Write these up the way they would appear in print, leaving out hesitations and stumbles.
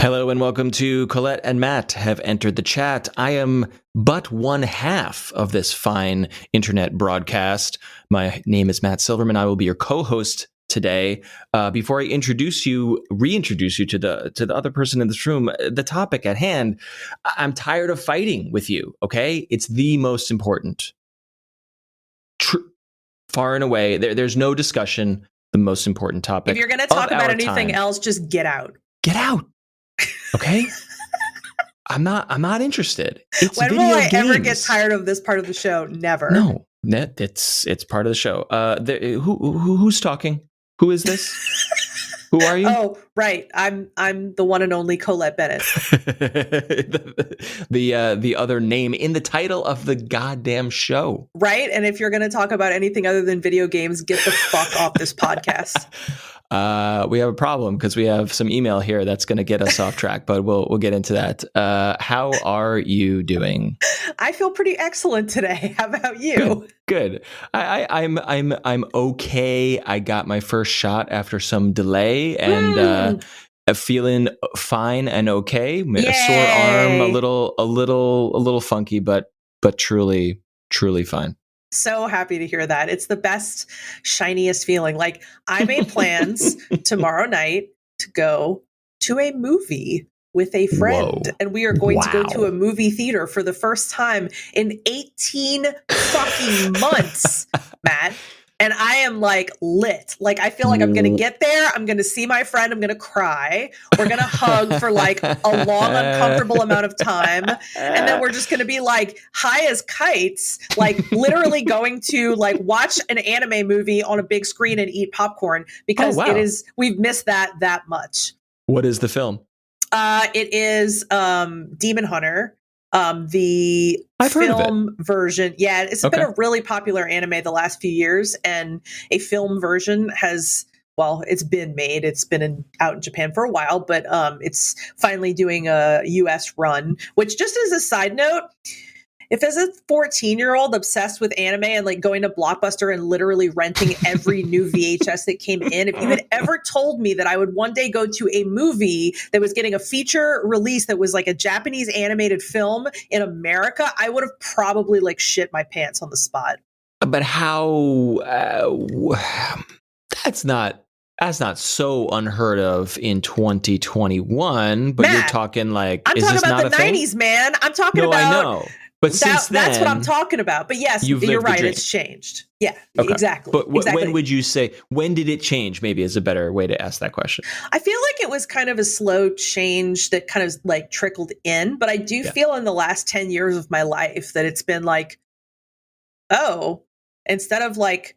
Hello and welcome to Colette and Matt have entered the chat. I am but one half of this fine internet broadcast. My name is Matt Silverman. I will be your co-host today. Before I reintroduce you to the other person in this room, the topic at hand, I'm tired of fighting with you, okay? It's the most important. Far and away, there's no discussion, the most important topic. If you're going to talk about anything else, just get out. Get out. Okay? I'm not interested. It's when will I ever get tired of this part of the show? Never. No, it's part of the show. Who's talking? Who is this? Who are you? Oh, right. I'm the one and only Colette Bennett. the other name in the title of the goddamn show. Right? And if you're going to talk about anything other than video games, get the fuck off this podcast. We have a problem because we have some email here that's going to get us off track, but we'll get into that. How are you doing? I feel pretty excellent today. How about you? Good. I'm okay. I got my first shot after some delay and feeling fine and okay. Yay! A sore arm, a little funky, but truly fine. So happy to hear that. It's the best, shiniest feeling. Like, I made plans tomorrow night to go to a movie with a friend. Whoa. And we are going to go to a movie theater for the first time in 18 fucking months, Matt. And I am like lit. Like, I feel like I'm going to get there. I'm going to see my friend. I'm going to cry. We're going to hug for like a long, uncomfortable amount of time. And then we're just going to be like high as kites, like literally going to like watch an anime movie on a big screen and eat popcorn because we've missed that much. What is the film? It is Demon Hunter. The film version. Yeah, it's been a really popular anime the last few years, and a film version it's been made. It's been out in Japan for a while, but it's finally doing a US run, which, just as a side note, if as a 14-year-old obsessed with anime and like going to Blockbuster and literally renting every new VHS that came in, if you had ever told me that I would one day go to a movie that was getting a feature release that was like a Japanese animated film in America, I would have probably like shit my pants on the spot. But how? That's not so unheard of in 2021. But Matt, you're talking like, I'm talking about the 90s, man. I'm talking about. I know. But since then, that's what I'm talking about. But yes, you're right. It's changed. Yeah, exactly. But when would you say, when did it change? Maybe is a better way to ask that question. I feel like it was kind of a slow change that kind of like trickled in. But I do feel in the last 10 years of my life that it's been like, instead of like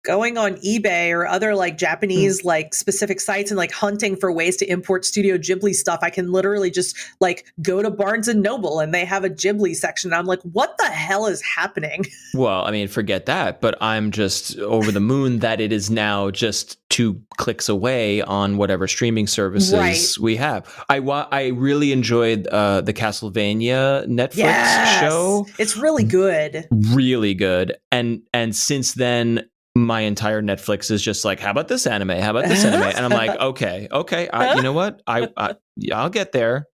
going on eBay or other like Japanese like specific sites and like hunting for ways to import Studio Ghibli stuff, I can literally just like go to Barnes and Noble and they have a Ghibli section. I'm like, what the hell is happening? Well, I mean, forget that, but I'm just over the moon that it is now just 2 clicks away on whatever streaming services we have. I really enjoyed the Castlevania Netflix show. It's really good. Really good. And since then, my entire Netflix is just like, how about this anime? How about this anime? And I'm like, okay. You know what? I'll get there.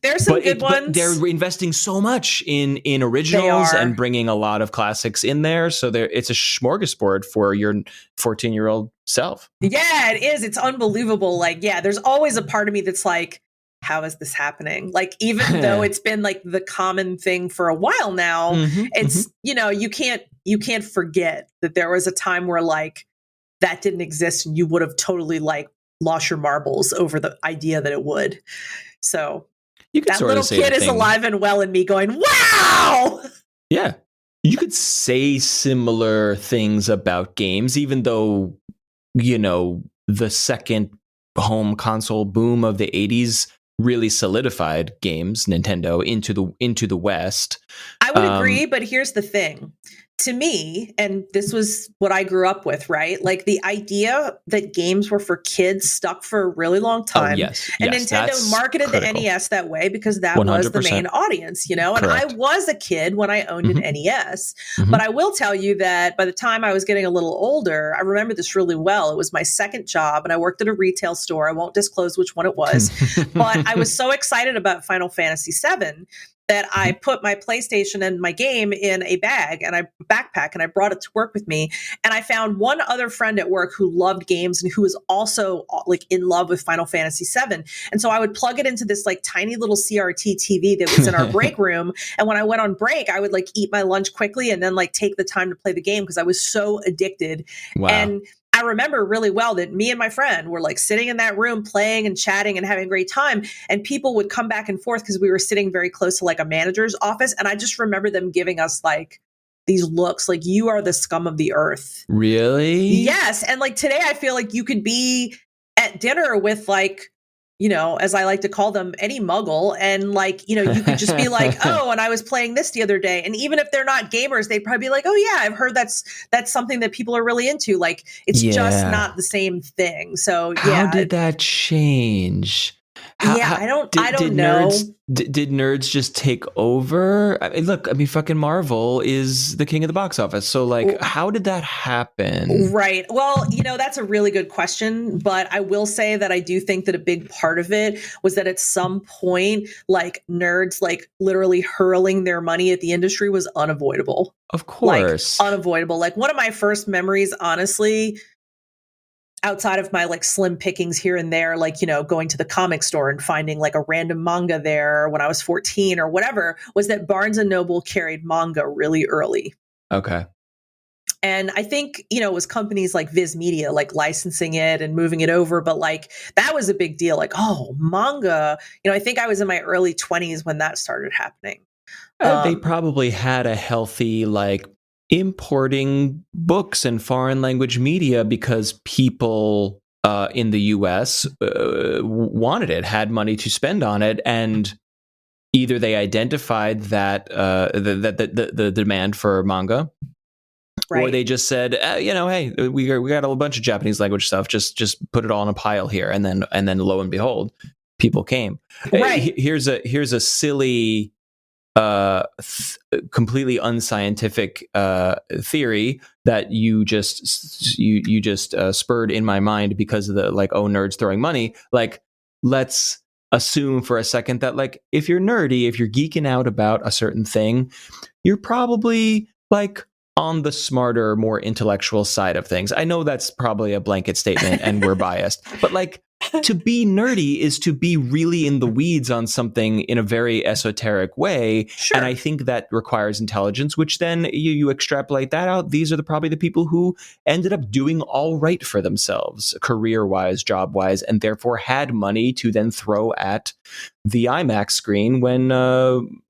There's some good ones. But they're investing so much in originals and bringing a lot of classics in there. So it's a smorgasbord for your 14-year-old self. Yeah, it is. It's unbelievable. Like, yeah, there's always a part of me that's like, how is this happening? Like, even though it's been like the common thing for a while now, it's, you can't forget that there was a time where like that didn't exist and you would have totally like lost your marbles over the idea that it would. So that little kid is alive and well in me going, wow! Yeah. You could say similar things about games, even though, the second home console boom of the 80s really solidified games, Nintendo, into the West. I would agree, but here's the thing. to me, and this was what I grew up with, right? Like the idea that games were for kids stuck for a really long time. Oh, yes. And Nintendo marketed the NES that way because that 100%. Was the main audience, And I was a kid when I owned an NES. But I will tell you that by the time I was getting a little older, I remember this really well. It was my second job and I worked at a retail store. I won't disclose which one it was, but I was so excited about Final Fantasy VII that I put my PlayStation and my game in a backpack and I brought it to work with me. And I found one other friend at work who loved games and who was also like in love with Final Fantasy VII. And so I would plug it into this like tiny little CRT TV that was in our break room. And when I went on break, I would like eat my lunch quickly and then like take the time to play the game because I was so addicted. Wow. And I remember really well that me and my friend were like sitting in that room playing and chatting and having a great time. And people would come back and forth because we were sitting very close to like a manager's office. And I just remember them giving us like these looks like, you are the scum of the earth. Really? Yes. And like today, I feel like you could be at dinner with like, as I like to call them, any muggle. And like, you could just be like, oh, and I was playing this the other day. And even if they're not gamers, they'd probably be like, oh yeah, I've heard that's something that people are really into. Like it's just not the same thing. So yeah. How did that change? I don't know. Did nerds just take over? I mean, fucking Marvel is the king of the box office. So like, how did that happen? Right. Well, that's a really good question, but I will say that I do think that a big part of it was that at some point, like nerds, like literally hurling their money at the industry was unavoidable. Of course. Like unavoidable. Like one of my first memories, honestly, outside of my like slim pickings here and there, like, going to the comic store and finding like a random manga there when I was 14 or whatever, was that Barnes and Noble carried manga really early. Okay. And I think, it was companies like Viz Media, like licensing it and moving it over. But like, that was a big deal. Like, oh, manga, I think I was in my early 20s when that started happening. They probably had a healthy, like, importing books and foreign language media because people in the US wanted it, had money to spend on it, and either they identified that the demand for manga, right, or they just said, hey, we got a bunch of Japanese language stuff, just put it all in a pile here, and then lo and behold, people came. Right. Here's a silly, completely unscientific theory that you just spurred in my mind because of the like, oh, nerds throwing money. Like, let's assume for a second that like, if you're nerdy, if you're geeking out about a certain thing, you're probably like on the smarter, more intellectual side of things. I know that's probably a blanket statement and we're biased, but like, to be nerdy is to be really in the weeds on something in a very esoteric way. Sure. And I think that requires intelligence, which then you extrapolate that out. These are probably the people who ended up doing all right for themselves, career-wise, job-wise, and therefore had money to then throw at the IMAX screen when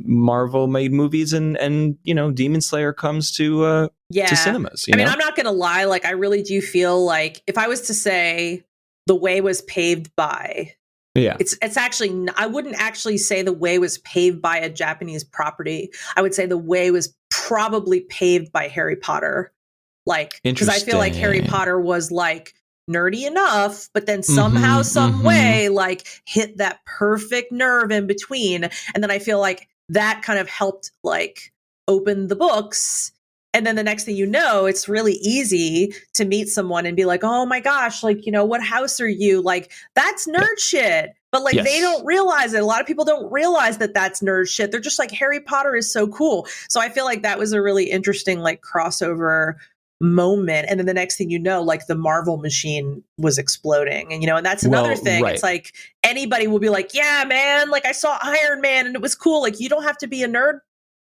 Marvel made movies and Demon Slayer comes to cinemas. I mean, I'm not going to lie. Like, I really do feel like if I was to say the way was paved by, it's actually, I wouldn't actually say the way was paved by a Japanese property. I would say the way was probably paved by Harry Potter. Like, because I feel like Harry Potter was like nerdy enough, but then somehow, some way, like hit that perfect nerve in between. And then I feel like that kind of helped like open the books. And then the next thing you know, it's really easy to meet someone and be like, oh my gosh, like, what house are you? Like, that's nerd shit. But like, they don't realize it. A lot of people don't realize that that's nerd shit. They're just like, Harry Potter is so cool. So I feel like that was a really interesting, like, crossover moment. And then the next thing you know, like, the Marvel machine was exploding. And, and that's another thing. Right. It's like, anybody will be like, yeah, man, like, I saw Iron Man and it was cool. Like, you don't have to be a nerd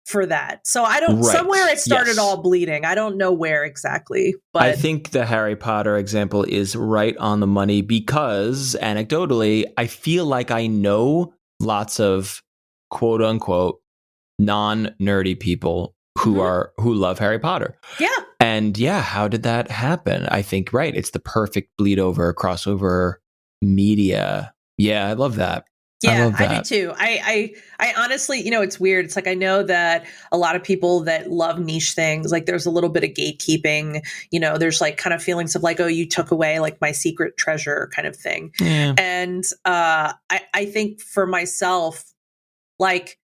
for that. So I don't, somewhere it started all bleeding. I don't know where exactly, but I think the Harry Potter example is right on the money because anecdotally, I feel like I know lots of quote unquote non-nerdy people who love Harry Potter. Yeah. And how did that happen? I think, right, it's the perfect bleed over crossover media. Yeah, I love that. Yeah, love that. I do too. I honestly, it's weird. It's like, I know that a lot of people that love niche things, like there's a little bit of gatekeeping, there's like kind of feelings of like, oh, you took away like my secret treasure kind of thing. Yeah. And I think for myself, like,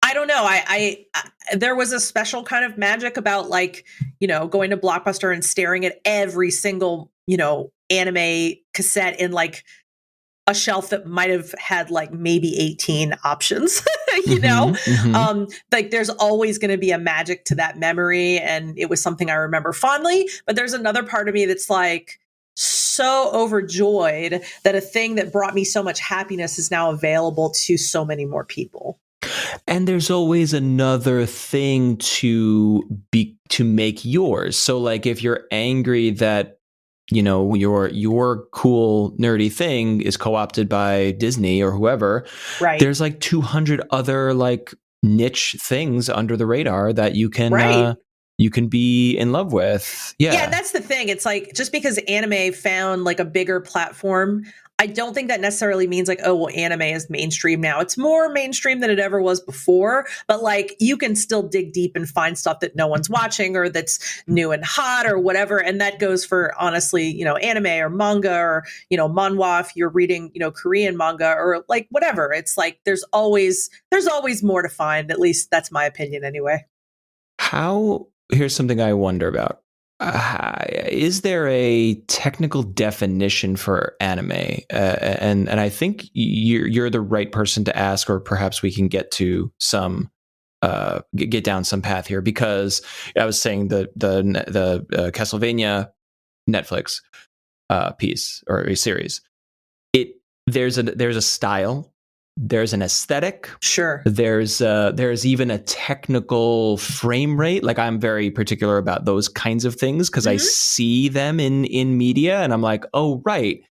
I don't know. I there was a special kind of magic about like, going to Blockbuster and staring at every single, anime cassette in like a shelf that might have had like maybe 18 options, like there's always going to be a magic to that memory. And it was something I remember fondly, but there's another part of me that's like so overjoyed that a thing that brought me so much happiness is now available to so many more people. And there's always another thing to make yours. So like if you're angry that your cool nerdy thing is co-opted by Disney or whoever, right, there's like 200 other like niche things under the radar that you can you can be in love with. Yeah, that's the thing. It's like, just because anime found like a bigger platform, I don't think that necessarily means like, oh, well, anime is mainstream now. It's more mainstream than it ever was before. But like, you can still dig deep and find stuff that no one's watching or that's new and hot or whatever. And that goes for, honestly, anime or manga or, manhwa if you're reading, Korean manga or like whatever. It's like, there's always more to find. At least that's my opinion anyway. Here's something I wonder about. Is there a technical definition for anime? And I think you're the right person to ask, or perhaps we can get to some get down some path here, because I was saying the Castlevania Netflix piece or a series. There's a style. There's an aesthetic. Sure. There's even a technical frame rate. Like, I'm very particular about those kinds of things because I see them in media, and I'm like, oh, right.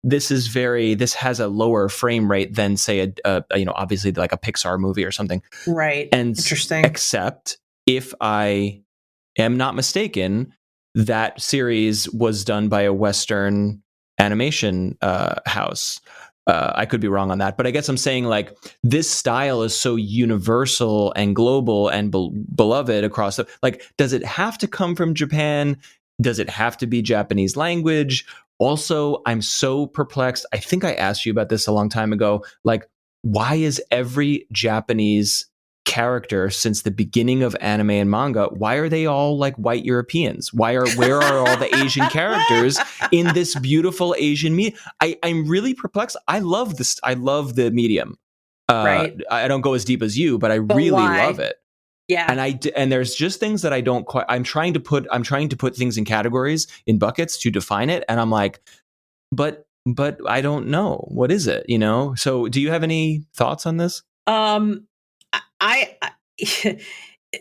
This has a lower frame rate than, say, obviously like a Pixar movie or something. Right. And interesting. Except, if I am not mistaken, that series was done by a Western animation house. I could be wrong on that, but I guess I'm saying like this style is so universal and global and beloved across does it have to come from Japan? Does it have to be Japanese language? Also, I'm so perplexed. I think I asked you about this a long time ago. Like, why is every Japanese character since the beginning of anime and manga, why are they all like white Europeans? Where are all the Asian characters in this beautiful Asian media? I'm really perplexed. I love this. I love the medium. Right. I don't go as deep as you, but I really love it. Yeah. And there's just things that I don't quite, I'm trying to put things in categories, in buckets to define it. And I'm like, but I don't know. What is it? So do you have any thoughts on this?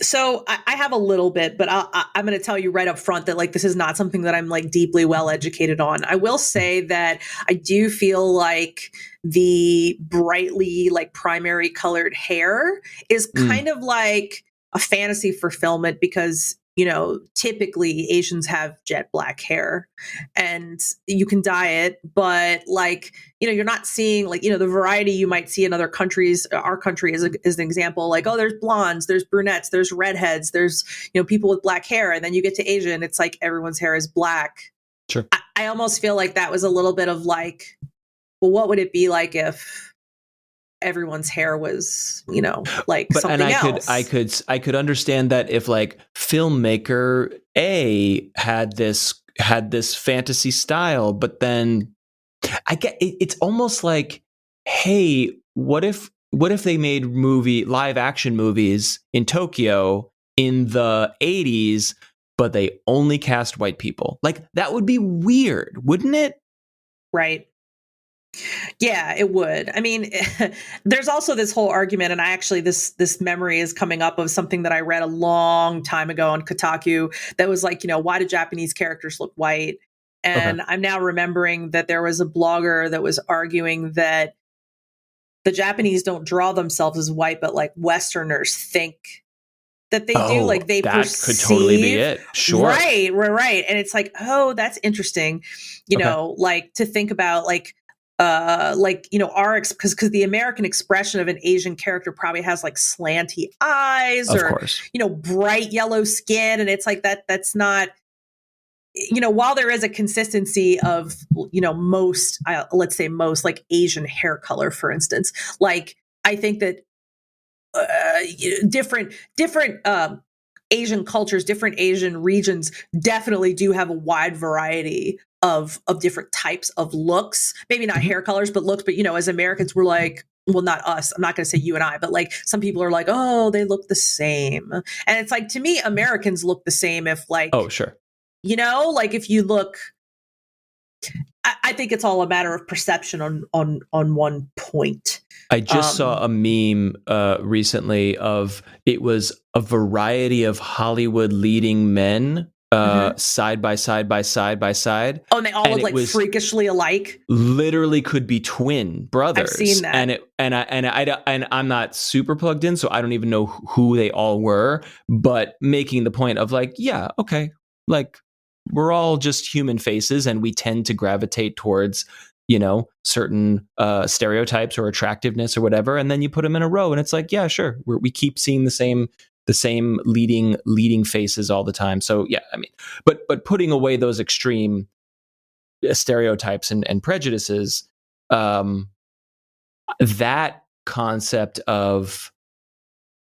So I have a little bit, but I'm going to tell you right up front that like this is not something that I'm like deeply well educated on. I will say that I do feel like the brightly like primary colored hair is kind of like a fantasy fulfillment because typically Asians have jet black hair and you can dye it, but like, you're not seeing like, the variety you might see in other countries. Our country is an example, like, oh, there's blondes, there's brunettes, there's redheads, there's, people with black hair. And then you get to Asia and it's like everyone's hair is black. Sure. I almost feel like that was a little bit of like, well, what would it be like if everyone's hair was, something else? I could understand that if like filmmaker A had this fantasy style, but then I get it's almost like, hey, what if they made live action movies in Tokyo in the 80s, but they only cast white people? Like, that would be weird, wouldn't it? Right. Yeah, it would. I mean, there's also this whole argument, and I actually, this memory is coming up of something that I read a long time ago on Kotaku that was like, why do Japanese characters look white? And I'm now remembering that there was a blogger that was arguing that the Japanese don't draw themselves as white, but like Westerners think that they do. Like they that perceive, could totally be it. Sure. Right. And it's like, oh, that's interesting. Like to think about like, like, you know, because the American expression of an Asian character probably has like slanty eyes Of or, course. you know, bright yellow skin. And it's like that's not, you know, while there is a consistency of, you know, most, let's say most like Asian hair color, for instance, like I think that different Asian cultures, different Asian regions definitely do have a wide variety of different types of looks. Maybe not hair colors, but looks. But you know, as Americans, we're like, well, not us. I'm not going to say you and I, but like some people are like, oh, they look the same, and it's like to me, Americans look the same. If like, oh sure, you know, like if you look. I think it's all a matter of perception on one point. I just saw a meme recently of it was a variety of Hollywood leading men side by side by side by side. Oh, and they all look like freakishly alike. Literally could be twin brothers. I've seen that. And I'm not super plugged in, so I don't even know who they all were. But making the point of like, yeah, okay, like we're all just human faces, and we tend to gravitate towards, you know, certain stereotypes or attractiveness or whatever, and then you put them in a row, and it's like, yeah, sure, we keep seeing the same leading faces all the time. So yeah, I mean, but putting away those extreme stereotypes and prejudices, that concept of,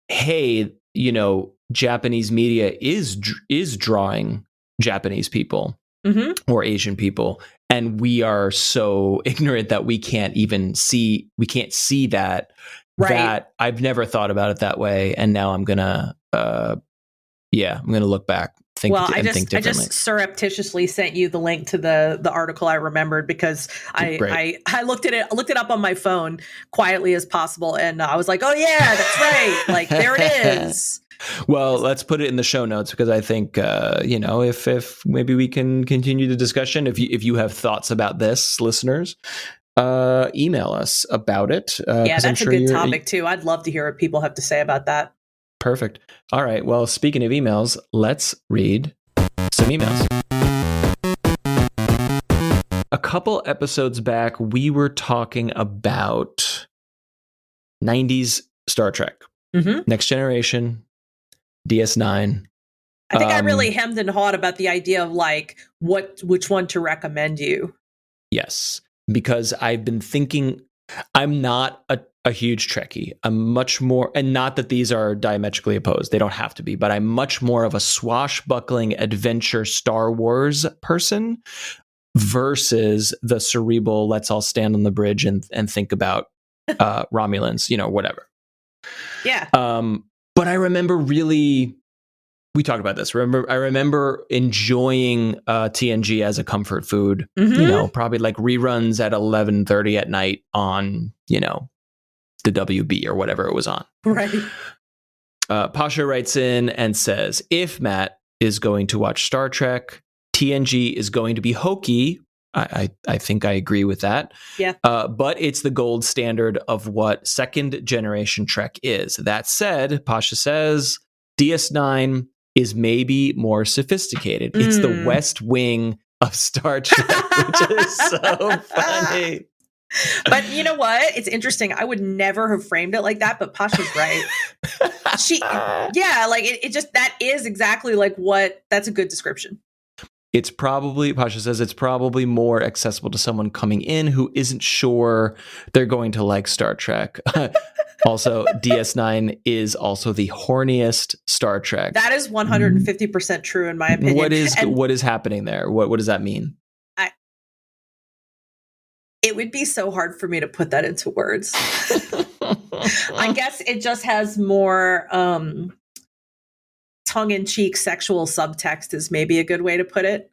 hey, you know, Japanese media is drawing Japanese people or Asian people, and we are so ignorant that we can't see that. Right. That I've never thought about it that way, and now I'm gonna look back, think differently. I just surreptitiously sent you the link to the article I remembered because I looked it up on my phone quietly as possible, and I was like, oh yeah, that's right, like there it is. Well, let's put it in the show notes because I think you know, if maybe we can continue the discussion. If you have thoughts about this, listeners, email us about it. Yeah, that's a good topic too. I'd love to hear what people have to say about that. Perfect. All right. Well, speaking of emails, let's read some emails. A couple episodes back, we were talking about 90s Star Trek, Next Generation, DS9. I think I really hemmed and hawed about the idea of like which one to recommend you. Yes, because I've been thinking, I'm not a huge Trekkie. I'm much more, and not that these are diametrically opposed. They don't have to be, but I'm much more of a swashbuckling adventure Star Wars person versus the cerebral, let's all stand on the bridge and think about Romulans, you know, whatever. Yeah. But I remember we talked about this. I remember enjoying TNG as a comfort food, you know, probably like reruns at 11:30 at night on, you know, the WB or whatever it was on. Right. Pasha writes in and says, if Matt is going to watch Star Trek, TNG is going to be hokey. I think I agree with that. Yeah. But it's the gold standard of what second generation Trek is. That said, Pasha says DS9 is maybe more sophisticated. It's the West Wing of Star Trek, which is so funny. But you know what? It's interesting. I would never have framed it like that, but Pasha's right. Like it just, that is exactly like that's a good description. It's probably, Pasha says, it's probably more accessible to someone coming in who isn't sure they're going to like Star Trek. Also, DS9 is also the horniest Star Trek. That is 150% true in my opinion. What is happening there? What does that mean? It would be so hard for me to put that into words. I guess it just has more tongue-in-cheek sexual subtext is maybe a good way to put it.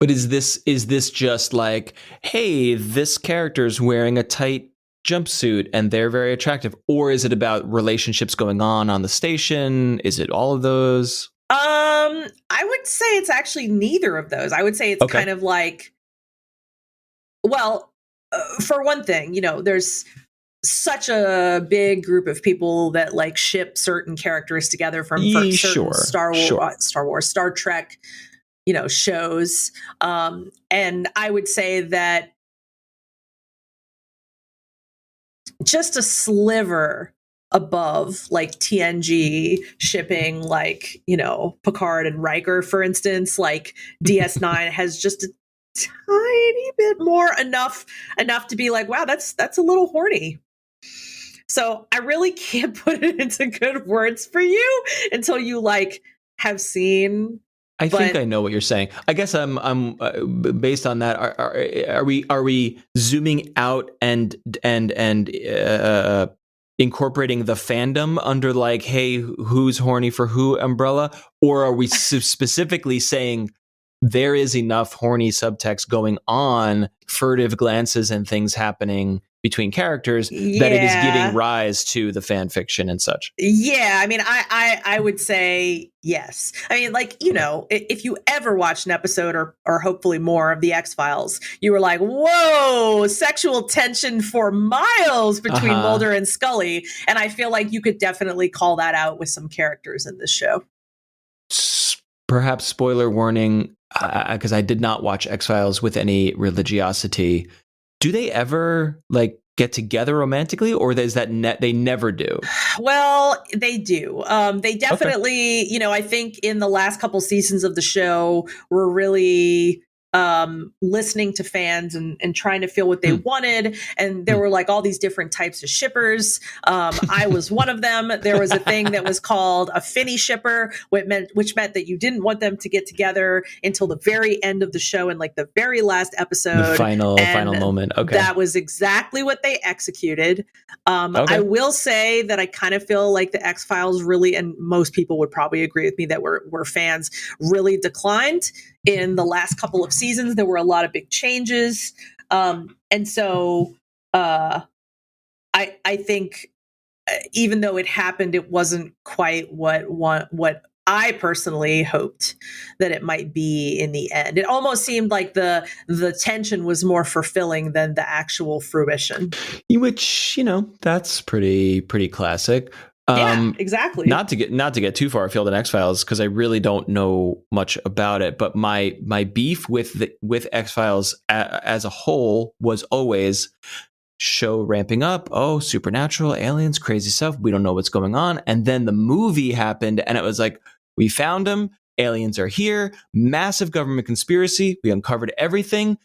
But is this just like, hey, this character's wearing a tight jumpsuit and they're very attractive, or is it about relationships going on the station? Is it all of those? I would say it's actually neither of those. I would say it's kind of like, well, for one thing, you know, there's such a big group of people that like ship certain characters together from certain Star Trek, you know, shows. And I would say that just a sliver above like TNG shipping, like, you know, Picard and Riker, for instance. Like DS9 has just a tiny bit more, enough to be like, wow, that's a little horny. So I really can't put it into good words for you until you like have seen. I think I know what you're saying. I guess I'm based on that. Are we zooming out and incorporating the fandom under like, hey, who's horny for who umbrella, or are we specifically saying there is enough horny subtext going on, furtive glances and things happening between characters that it is giving rise to the fan fiction and such? Yeah, I mean, I would say yes. I mean, like, you know, if you ever watched an episode or hopefully more of the X-Files, you were like, whoa, sexual tension for miles between Mulder and Scully. And I feel like you could definitely call that out with some characters in this show. Perhaps spoiler warning, because I did not watch X-Files with any religiosity. Do they ever like get together romantically, or is that they never do? Well, they do. They definitely, you know, I think in the last couple seasons of the show, we're really listening to fans and trying to feel what they wanted. And there were like all these different types of shippers. I was one of them. There was a thing that was called a Finny shipper, which meant that you didn't want them to get together until the very end of the show and like the very last episode. The final moment. Okay. That was exactly what they executed. I will say that I kind of feel like the X-Files really, and most people would probably agree with me that we're fans, really declined in the last couple of seasons. There were a lot of big changes. And so I think even though it happened, it wasn't quite what I personally hoped that it might be in the end. It almost seemed like the tension was more fulfilling than the actual fruition. Which, you know, that's pretty classic. Yeah, exactly. Not to get too far afield in X-Files, because I really don't know much about it. But my beef with X-Files as a whole was always show ramping up. Oh, supernatural, aliens, crazy stuff. We don't know what's going on. And then the movie happened, and it was like, we found them. Aliens are here. Massive government conspiracy. We uncovered everything.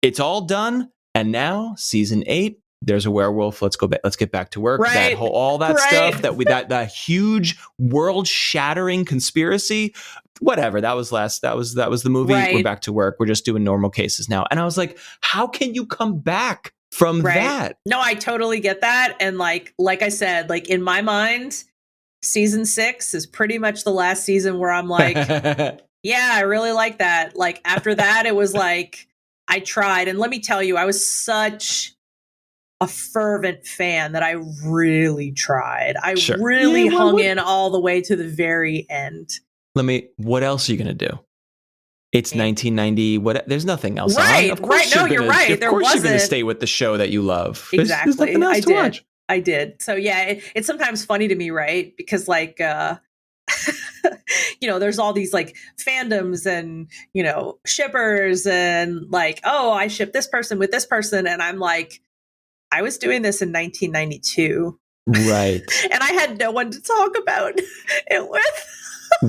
It's all done. And now, season 8. There's a werewolf. Let's go back. Let's get back to work. Right. All that stuff that huge world-shattering conspiracy. Whatever. That was the movie. Right. We're back to work. We're just doing normal cases now. And I was like, how can you come back from that? No, I totally get that. And like I said, like in my mind, season 6 is pretty much the last season where I'm like, yeah, I really like that. Like after that, it was like I tried, and let me tell you, I was such a fervent fan that I really tried. I really hung in all the way to the very end. What else are you going to do? It's 1990. There's nothing else on. Of course you're right. Of course you're going to stay with the show that you love. Exactly. There's nothing else to watch. I did. So yeah, it's sometimes funny to me, right? Because like, you know, there's all these like fandoms and, you know, shippers and like, oh, I ship this person with this person. And I'm like, I was doing this in 1992. Right. And I had no one to talk about it with.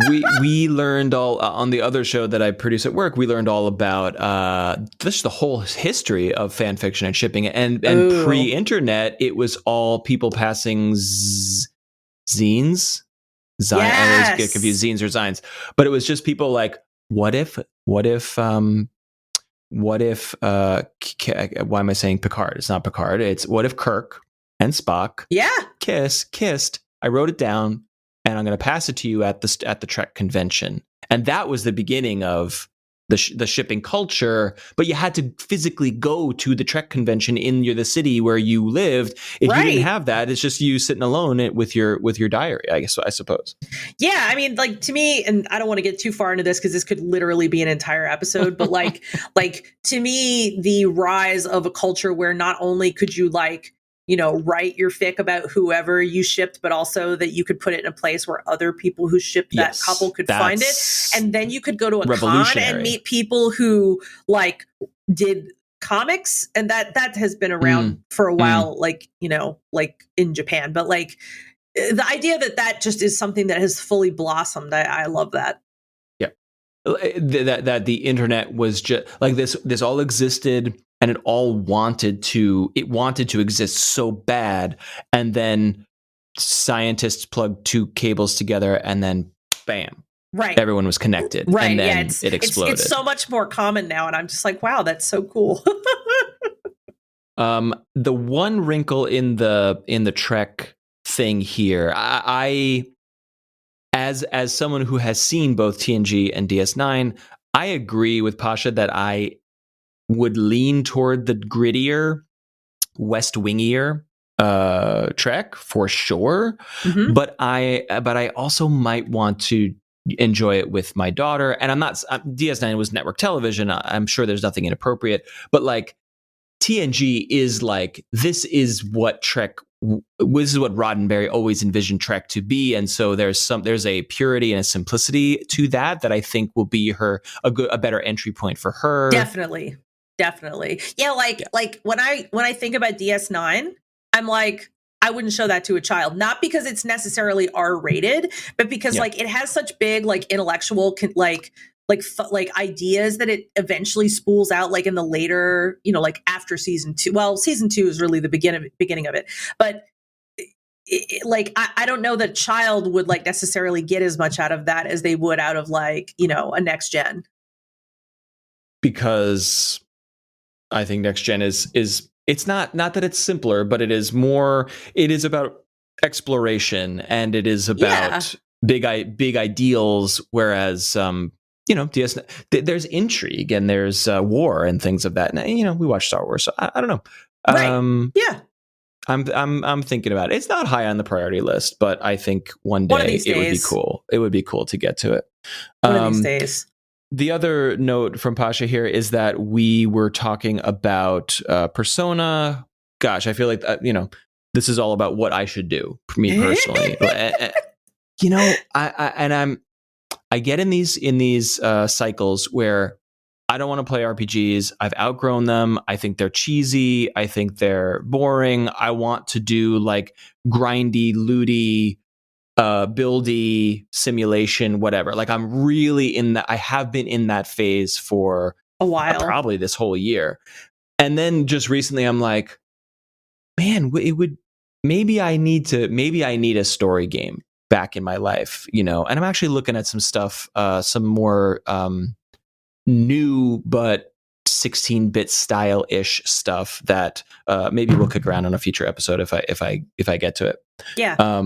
we learned all on the other show that I produce at work. We learned all about just the whole history of fan fiction and shipping. And pre-internet, it was all people passing zines. I always get confused, zines or zines. But it was just people like, what if why am I saying Picard? It's not Picard. It's what if Kirk and Spock kissed. I wrote it down, and I'm going to pass it to you at the Trek convention. And that was the beginning of the shipping culture. But you had to physically go to the Trek convention in the city where you lived. If you didn't have that, it's just you sitting alone with your diary, I suppose. Yeah, I mean, like to me, and I don't want to get too far into this because this could literally be an entire episode. But like to me, the rise of a culture where not only could you like, you know, write your fic about whoever you shipped, but also that you could put it in a place where other people who shipped that couple could find it. And then you could go to a con and meet people who like did comics, and that has been around for a while, like, you know, like in Japan, but like the idea that just is something that has fully blossomed. I love that. Yeah. That the internet was just like this all existed, and it wanted to exist so bad, and then scientists plugged two cables together, and then bam, right, everyone was connected, right. And then it exploded. It's so much more common now, and I'm just like, wow, that's so cool. The one wrinkle in the Trek thing here, I as someone who has seen both TNG and DS9, I agree with Pasha that I would lean toward the grittier, West Wingier Trek for sure. Mm-hmm. But I also might want to enjoy it with my daughter. And DS9 was network television. I'm sure there's nothing inappropriate, but like TNG is like, this is what Roddenberry always envisioned Trek to be, and so there's a purity and a simplicity to that I think will be a better entry point for her. Definitely. Yeah, like when I think about DS9, I'm like, I wouldn't show that to a child, not because it's necessarily R-rated, but because like it has such big like intellectual like ideas that it eventually spools out, like in the later, you know, like after season 2. Well, season 2 is really the beginning of it, but I don't know that a child would like necessarily get as much out of that as they would out of like, you know, a next gen. Because I think next gen is it's not that it's simpler, but it is about exploration, and it is about big ideals, whereas you know, there's intrigue and there's war and things of that. And, you know, we watch Star Wars, so I don't know. Right. Yeah. I'm thinking about it. It's not high on the priority list, but I think one day it would be cool. It would be cool to get to it. One of these days. The other note from Pasha here is that we were talking about Persona. Gosh, I feel like you know, this is all about what I should do for me personally. You know, I get in these cycles where I don't want to play RPGs. I've outgrown them. I think they're cheesy. I think they're boring. I want to do like grindy, looty, buildy simulation, whatever. Like I'm really in that. I have been in that phase for a while, probably this whole year. And then just recently, I'm like, man, maybe I need a story game back in my life, you know. And I'm actually looking at some stuff, some more new but 16-bit style-ish stuff that maybe we'll kick around on a future episode if I get to it. Yeah.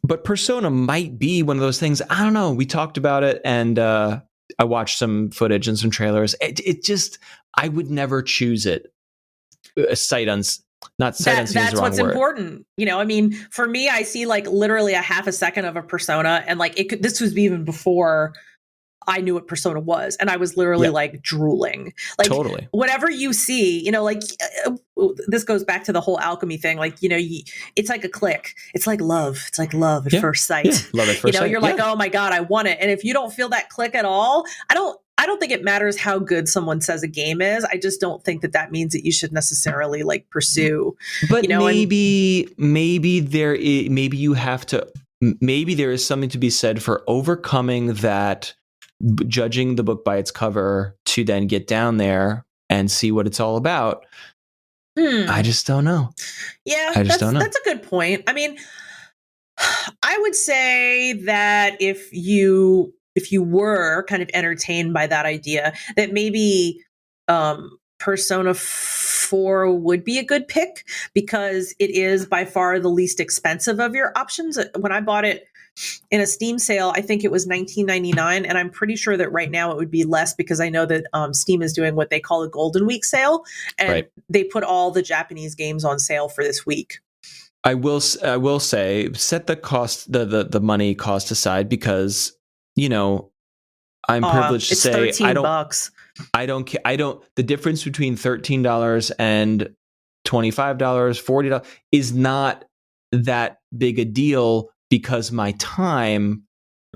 But Persona might be one of those things. I don't know. We talked about it, and I watched some footage and some trailers. It just, I would never choose it. Sight unseen is the wrong word. That's what's important. You know, I mean, for me, I see like literally a half a second of a Persona, and like this was even before I knew what Persona was, and I was literally like drooling. Like totally. Whatever you see, you know, like this goes back to the whole alchemy thing. Like, you know, it's like a click. It's like love. It's like love at first sight. Yeah. Love at first sight. You're like, oh my God, I want it. And if you don't feel that click at all, I don't think it matters how good someone says a game is. I just don't think that means that you should necessarily like pursue. But you know, maybe there is something to be said for overcoming that, judging the book by its cover, to then get down there and see what it's all about. I just don't know. Yeah, that's a good point. I mean, I would say that if you were kind of entertained by that idea, that maybe Persona 4 would be a good pick, because it is by far the least expensive of your options. When I bought it in a Steam sale, I think it was $19.99, and I'm pretty sure that right now it would be less, because I know that Steam is doing what they call a Golden Week sale, and they put all the Japanese games on sale for this week. I will say, set the cost, the money cost aside, because, you know, I'm privileged to say $13. I don't care. The difference between $13 and $25, $40 is not that big a deal, because my time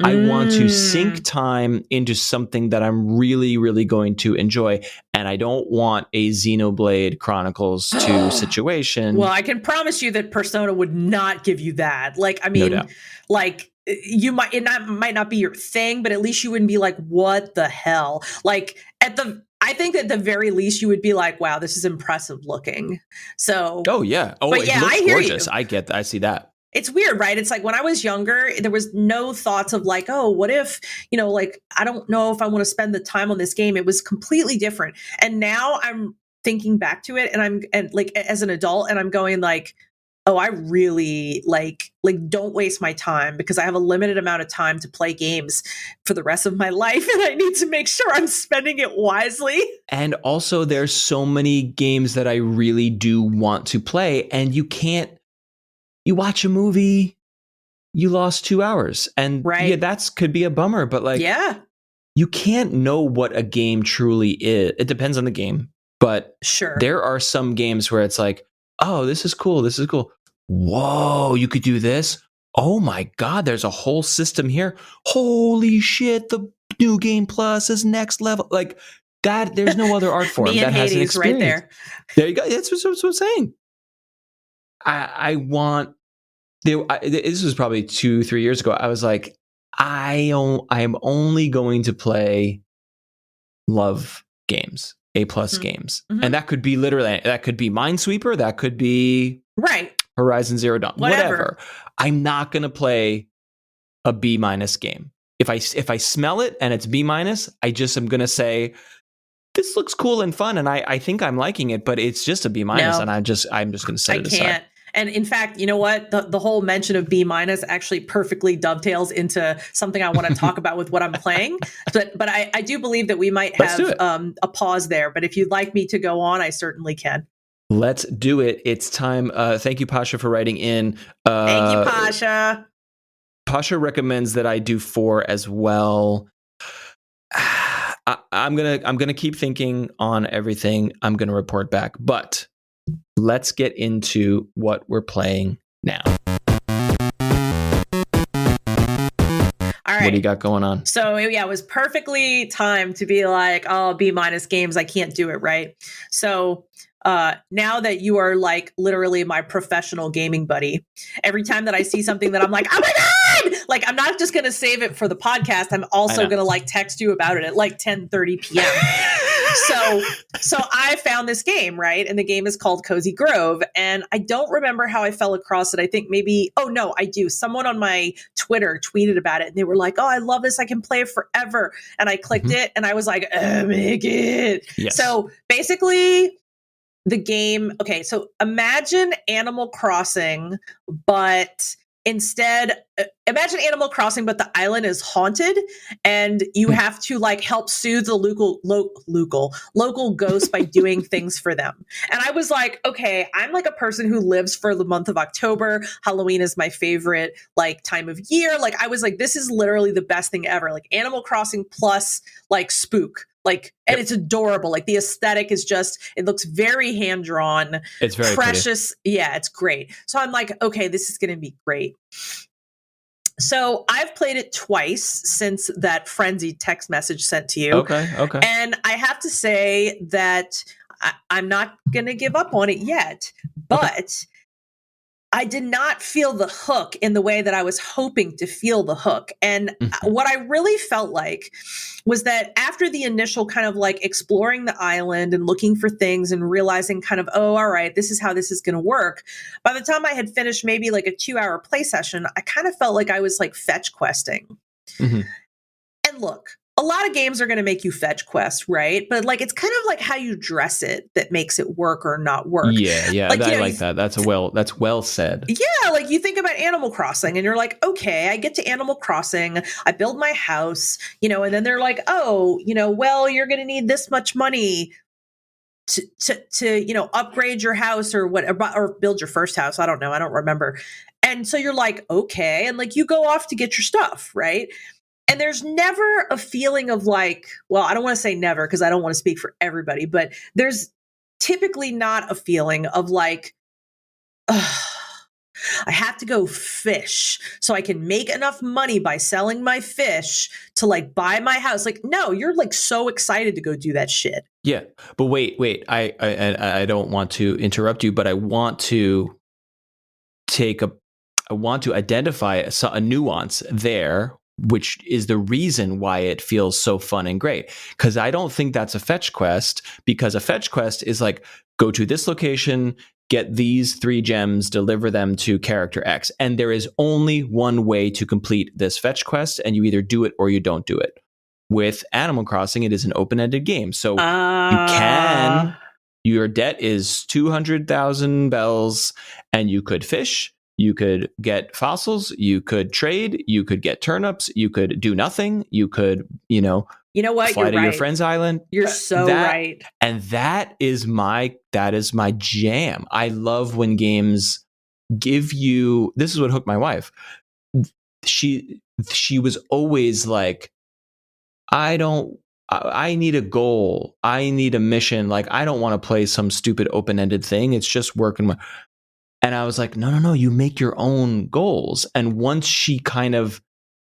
I want to sink time into something that I'm really, really going to enjoy. And I don't want a Xenoblade Chronicles 2 situation. Well, I can promise you that Persona would not give you that. Like, I mean, No doubt. like you might, might not be your thing, but at least you wouldn't be like, what the hell? Like I think at the very least you would be like, wow, this is impressive looking. So. Oh yeah. Oh, it looks gorgeous. I get that. I see that. It's weird, right? It's like when I was younger, there was no thoughts of like, oh, what if, like, I don't know if I want to spend the time on this game. It was completely different. And now I'm thinking back to it and like as an adult and I'm going like, oh, I really like don't waste my time because I have a limited amount of time to play games for the rest of my life. And I need to make sure I'm spending it wisely. And also there's so many games that I really do want to play and you can't. You watch a movie, you lost 2 hours. And yeah, that could be a bummer, but like, you can't know what a game truly is. It depends on the game, but there are some games where it's like, oh, this is cool. This is cool. Whoa, you could do this. Oh my God, there's a whole system here. Holy shit, the new game plus is next level. Like that, there's no other art form that has an experience. Right there. There you go. That's what I'm saying. I want. This was probably 2-3 years ago. I was like, I am only going to play love games, A+ games, and that could be Minesweeper, that could be Horizon Zero Dawn, whatever. I'm not going to play a B- game. If I smell it and it's B-, I just am going to say, this looks cool and fun, and I think I'm liking it, but it's just a B-, and I'm just going to set it aside. And in fact, you know what? The whole mention of B- actually perfectly dovetails into something I want to talk about with what I'm playing. But I do believe that we might have a pause there. But if you'd like me to go on, I certainly can. Let's do it. It's time. Thank you, Pasha, for writing in. Thank you, Pasha. Pasha recommends that I do 4 as well. I'm gonna keep thinking on everything. I'm gonna report back, but let's get into what we're playing now. All right. What do you got going on? So yeah, it was perfectly timed to be like, oh, B- games, I can't do it, right? So now that you are like literally my professional gaming buddy, every time that I see something that I'm like, oh my God, like I'm not just going to save it for the podcast. I'm also going to like text you about it at like 10:30 p.m. So I found this game, right? And the game is called Cozy Grove. And I don't remember how I fell across it. I think maybe, oh no, I do. Someone on my Twitter tweeted about it and they were like, oh, I love this. I can play it forever. And I clicked it and I was like, make it. Yes. So basically the game, okay, so imagine Animal Crossing, but instead, imagine Animal Crossing, but the island is haunted and you have to like help soothe the local ghosts by doing things for them. And I was like, okay, I'm like a person who lives for the month of October. Halloween is my favorite like time of year. Like I was like, this is literally the best thing ever. Like Animal Crossing plus like spook. Like, and it's adorable. Like the aesthetic is just, it looks very hand drawn. It's very precious. Pretty. Yeah, it's great. So I'm like, okay, this is going to be great. So I've played it twice since that frenzied text message sent to you. Okay. And I have to say that I'm not going to give up on it yet, but I did not feel the hook in the way that I was hoping to feel the hook. And what I really felt like was that after the initial kind of like exploring the island and looking for things and realizing kind of, oh, all right, this is how this is going to work. By the time I had finished maybe like a 2-hour play session, I kind of felt like I was like fetch questing. And look, a lot of games are going to make you fetch quest, right? But like, it's kind of like how you dress it that makes it work or not work. Yeah. Like, I like that. That's well said. Yeah. Like you think about Animal Crossing and you're like, okay, I get to Animal Crossing. I build my house, and then they're like, oh, well, you're going to need this much money to upgrade your house or or build your first house. I don't know. I don't remember. And so you're like, okay. And like, you go off to get your stuff. Right. And there's never a feeling of like, well, I don't want to say never because I don't want to speak for everybody, but there's typically not a feeling of like, I have to go fish so I can make enough money by selling my fish to like buy my house. Like, no, you're like so excited to go do that shit. Yeah. But wait. I don't want to interrupt you, but I want to identify a nuance there, which is the reason why it feels so fun and great. Because I don't think that's a fetch quest, because a fetch quest is like, go to this location, get these 3 gems, deliver them to character X. And there is only one way to complete this fetch quest, and you either do it or you don't do it. With Animal Crossing, it is an open-ended game. So your debt is 200,000 bells, and you could fish, you could get fossils, you could trade, you could get turnips, you could do nothing, you could, what? Fly to your friend's island. You're so right. And that is my jam. I love when games give you, this is what hooked my wife. She was always like, I need a goal. I need a mission. Like, I don't want to play some stupid open-ended thing. It's just working. And I was like, no, you make your own goals. And once she kind of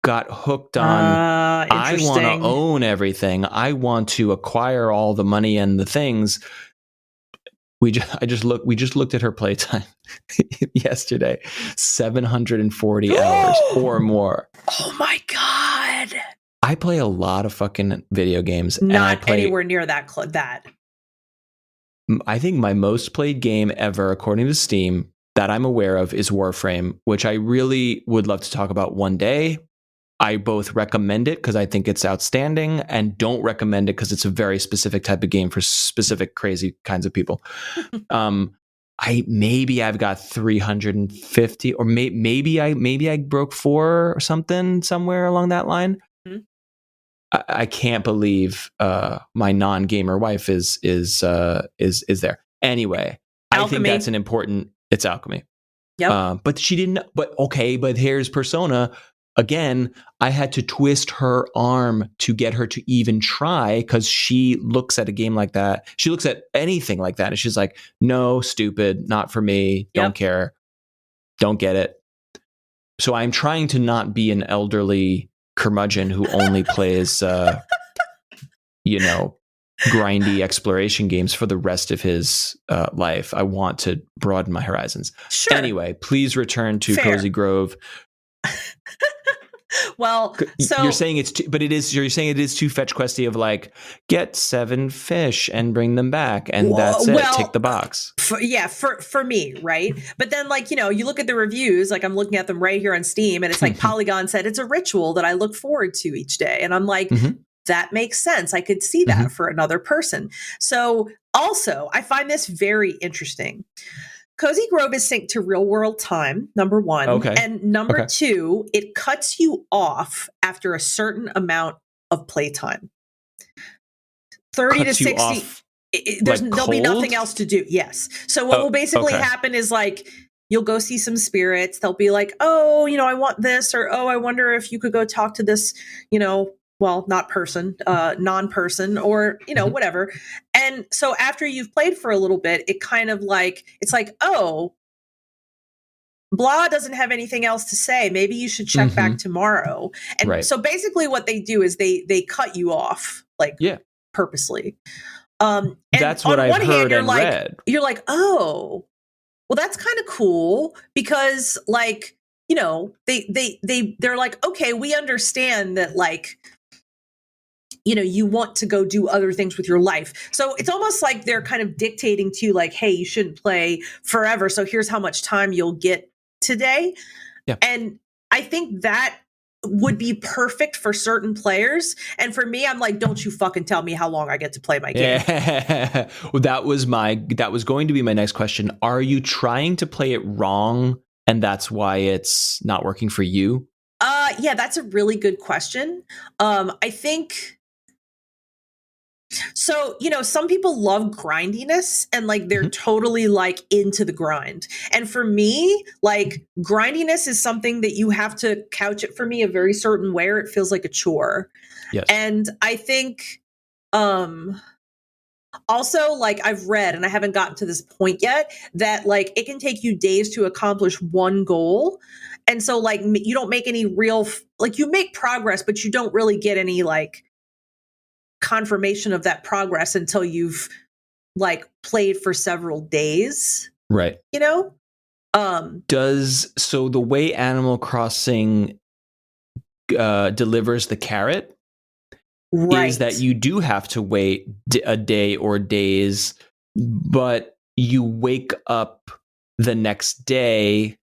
got hooked on, I want to own everything, I want to acquire all the money and the things. We just looked at her playtime yesterday, 740 hours or more. Oh my God. I play a lot of fucking video games. Not and I play anywhere near that. I think my most played game ever, according to Steam, that I'm aware of is Warframe, which I really would love to talk about one day. I both recommend it because I think it's outstanding, and don't recommend it because it's a very specific type of game for specific crazy kinds of people. I've got 350, or maybe I broke 4 or something somewhere along that line. Mm-hmm. I can't believe my non-gamer wife is there. Anyway, Alchemy. I think that's an important. It's Alchemy. Yep. But she didn't. But okay. But here's Persona. Again, I had to twist her arm to get her to even try, because she looks at a game like that. She looks at anything like that, and she's like, "No, stupid, not for me. Don't care, don't get it." So I'm trying to not be an elderly curmudgeon who only plays, grindy exploration games for the rest of his life. I want to broaden my horizons. Sure. Anyway, please return to Fair. Cozy Grove. Well, so you're saying it's too, but it is. You're saying it is too fetch questy of like, get 7 fish and bring them back, and that's it. Tick the box. For me, right? But then, like, you look at the reviews. Like, I'm looking at them right here on Steam, and it's like Polygon said it's a ritual that I look forward to each day, and I'm like, that makes sense. I could see that for another person. So, also, I find this very interesting. Cozy Grove is synced to real world time, number 1. Okay. And number 2, it cuts you off after a certain amount of playtime. 30 to 60. There'll be nothing else to do. Yes. So what will basically happen is, like, you'll go see some spirits. They'll be like, oh, I want this, or, oh, I wonder if you could go talk to this, non-person, or, whatever. And so after you've played for a little bit, it kind of like, it's like, oh, blah doesn't have anything else to say. Maybe you should check back tomorrow. And so basically what they do is they cut you off, like, purposely. And that's what I've heard and read. You're like, oh, well, that's kind of cool, because, like, they're like, okay, we understand that, like, you want to go do other things with your life. So it's almost like they're kind of dictating to you, like, hey, you shouldn't play forever. So here's how much time you'll get today. Yeah. And I think that would be perfect for certain players. And for me, I'm like, don't you fucking tell me how long I get to play my game. Yeah. Well, that was going to be my next question. Are you trying to play it wrong, and that's why it's not working for you? Yeah, that's a really good question. I think so. Some people love grindiness, and, like, they're totally, like, into the grind. And for me, like, grindiness is something that you have to couch it for me a very certain way, or it feels like a chore. Yes. And I think, Also, like I've read, and I haven't gotten to this point yet, that like it can take you days to accomplish one goal. And so like you don't make any real, like you make progress, but you don't really get any like confirmation of that progress until you've like played for several days. Right. You know? So the way Animal Crossing delivers the carrot is that you do have to wait a day or days, but you wake up the next day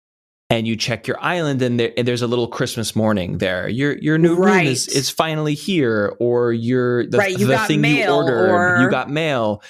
and you check your island, and there's a little Christmas morning there. Your new room is finally here, or the thing you ordered, you got mail.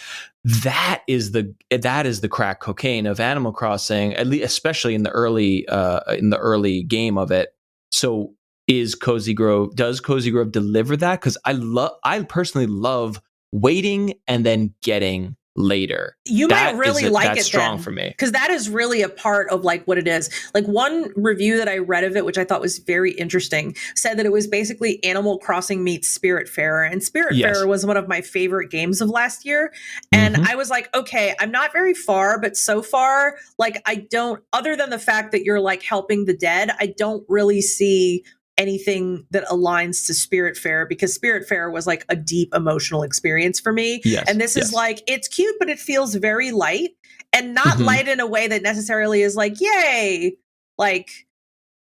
That is the crack cocaine of Animal Crossing, at least, especially in the early game of it. So does Cozy Grove deliver that? Because I personally love waiting and then getting later. You might really like it. That's strong for me, because that is really a part of like what it is. Like one review that I read of it, which I thought was very interesting, said that it was basically Animal Crossing meets Spiritfarer, and Spiritfarer was one of my favorite games of last year. And I was like, okay, I'm not very far, but so far, like I don't, other than the fact that you're like helping the dead, I don't really see anything that aligns to Spiritfarer, because Spiritfarer was like a deep emotional experience for me. And this is like, it's cute, but it feels very light, and not light in a way that necessarily is like, yay. Like,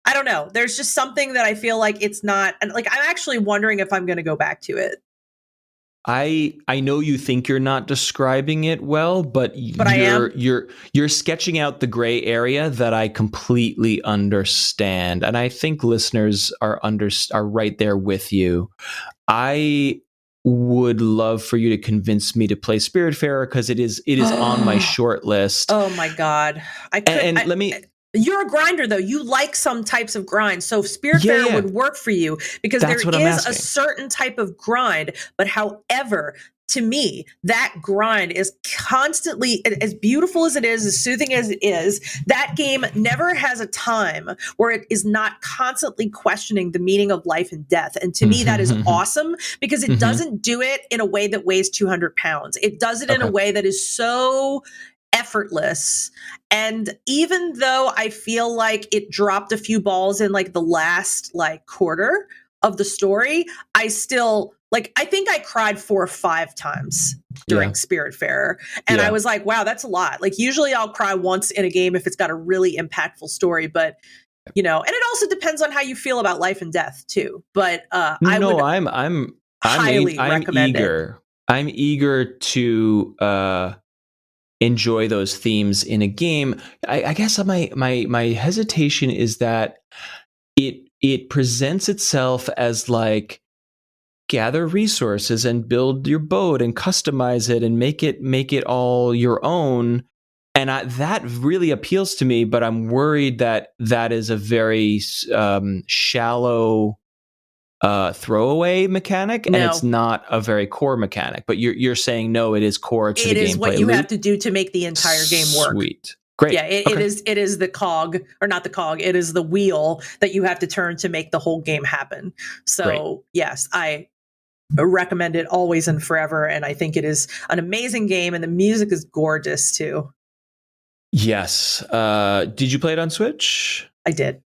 I don't know. There's just something that I feel like it's not, and like, I'm actually wondering if I'm going to go back to it. I know you think you're not describing it well, but you're sketching out the gray area that I completely understand, and I think listeners are right there with you. I would love for you to convince me to play Spiritfarer, because it is on my short list. Oh my god! You're a grinder, though. You like some types of grind. So Spiritfarer would work for you, because there is a certain type of grind. But however, to me, that grind is constantly, as beautiful as it is, as soothing as it is, that game never has a time where it is not constantly questioning the meaning of life and death. And to me, that is awesome, because it doesn't do it in a way that weighs 200 pounds. It does it in a way that is so effortless. And even though I feel like it dropped a few balls in like the last like quarter of the story, I still like, I think I cried 4 or 5 times during Spiritfarer. And I was like, wow, that's a lot. Like usually I'll cry once in a game if it's got a really impactful story, but you know, and it also depends on how you feel about life and death too. But I'm highly recommend it. I'm eager to enjoy those themes in a game. I guess my hesitation is that it presents itself as like, gather resources and build your boat and customize it and make it all your own. And that really appeals to me, but I'm worried that is a very shallow throwaway mechanic, and it's not a very core mechanic. But you're saying no, it is core to the gameplay. It is what you have to do to make the entire game work. Sweet. Great. Yeah, it is the cog, or not the cog, it is the wheel that you have to turn to make the whole game happen. So yes, I recommend it always and forever, and I think it is an amazing game, and the music is gorgeous too. Yes. Did you play it on Switch? I did.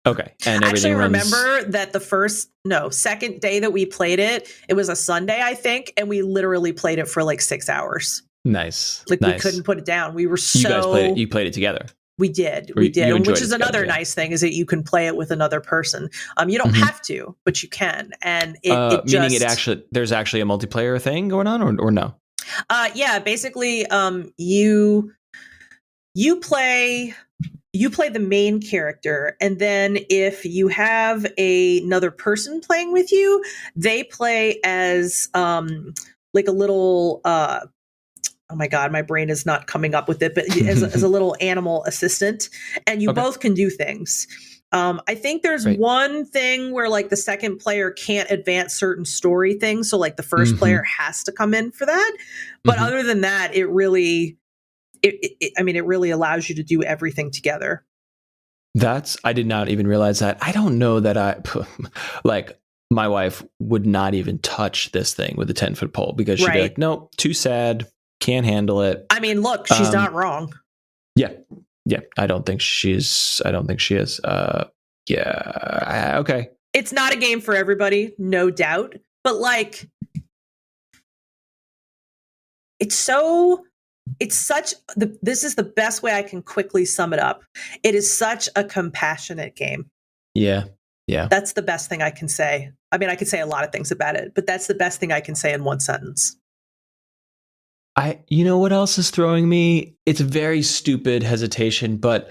Okay. And I actually remember that the second day that we played it, it was a Sunday, I think, and we literally played it for like 6 hours. Nice. We couldn't put it down. We were You guys played it together. We did, which is another nice thing, is that you can play it with another person. You don't have to, but you can. And there's actually a multiplayer thing going on, or no? Yeah, basically, you play the main character, and then if you have another person playing with you, they play as like a little oh my god, my brain is not coming up with it, but as a little animal assistant, and you both can do things. I think there's one thing where like the second player can't advance certain story things, so like the first player has to come in for that. But other than that, it really allows you to do everything together. I did not even realize that. I don't know that like my wife would not even touch this thing with a 10-foot pole because she'd be like, nope, too sad, can't handle it. I mean, look, she's not wrong. Yeah. I don't think she is. Okay. It's not a game for everybody, no doubt. But like, this is the best way I can quickly sum it up. It is such a compassionate game. Yeah. That's the best thing I can say. I mean, I could say a lot of things about it, but that's the best thing I can say in one sentence. You know what else is throwing me? It's a very stupid hesitation, but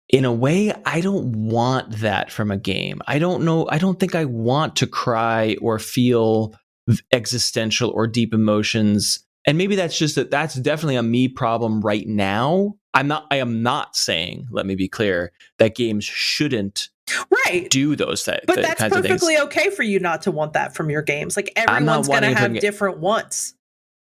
in a way, I don't want that from a game. I don't know. I don't think I want to cry or feel existential or deep emotions. And maybe that's definitely a me problem right now. I am not saying, let me be clear, that games shouldn't do those things. But that's perfectly okay for you not to want that from your games. Like everyone's going to have different wants.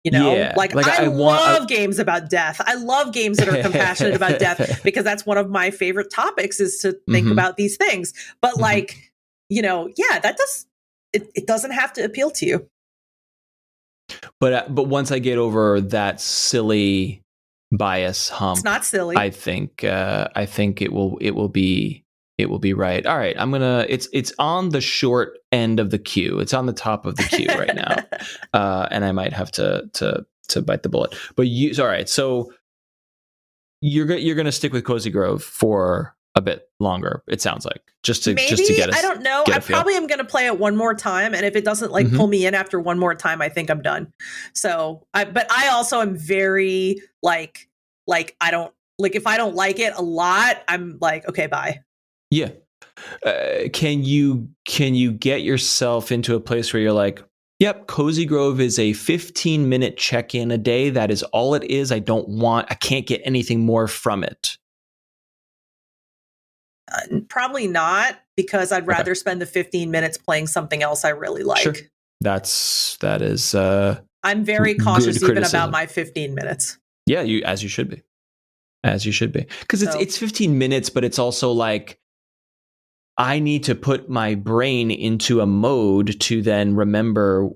You know, I love games about death. I love games that are compassionate about death because that's one of my favorite topics is to think about these things. But like, you know, it doesn't have to appeal to you. But once I get over that silly bias hump, it's not silly. I think it will be right. All right, it's on the short end of the queue. It's on the top of the queue right now, and I might have to bite the bullet. But all right. So you're gonna stick with Cozy Grove for a bit longer. It sounds like just to get us. I don't know. I probably am gonna play it one more time, and if it doesn't pull me in after one more time, I think I'm done. So, but I also am very like I don't like if I don't like it a lot, I'm like, okay, bye. Yeah. Can you get yourself into a place where you're like, yep, Cozy Grove is a 15-minute check-in a day. That is all it is. I can't get anything more from it. Probably not, because I'd rather spend the 15 minutes playing something else I really like. Sure. That is I'm very cautious even about my 15 minutes. Yeah, as you should be. Because it's 15 minutes, but it's also like, I need to put my brain into a mode to then remember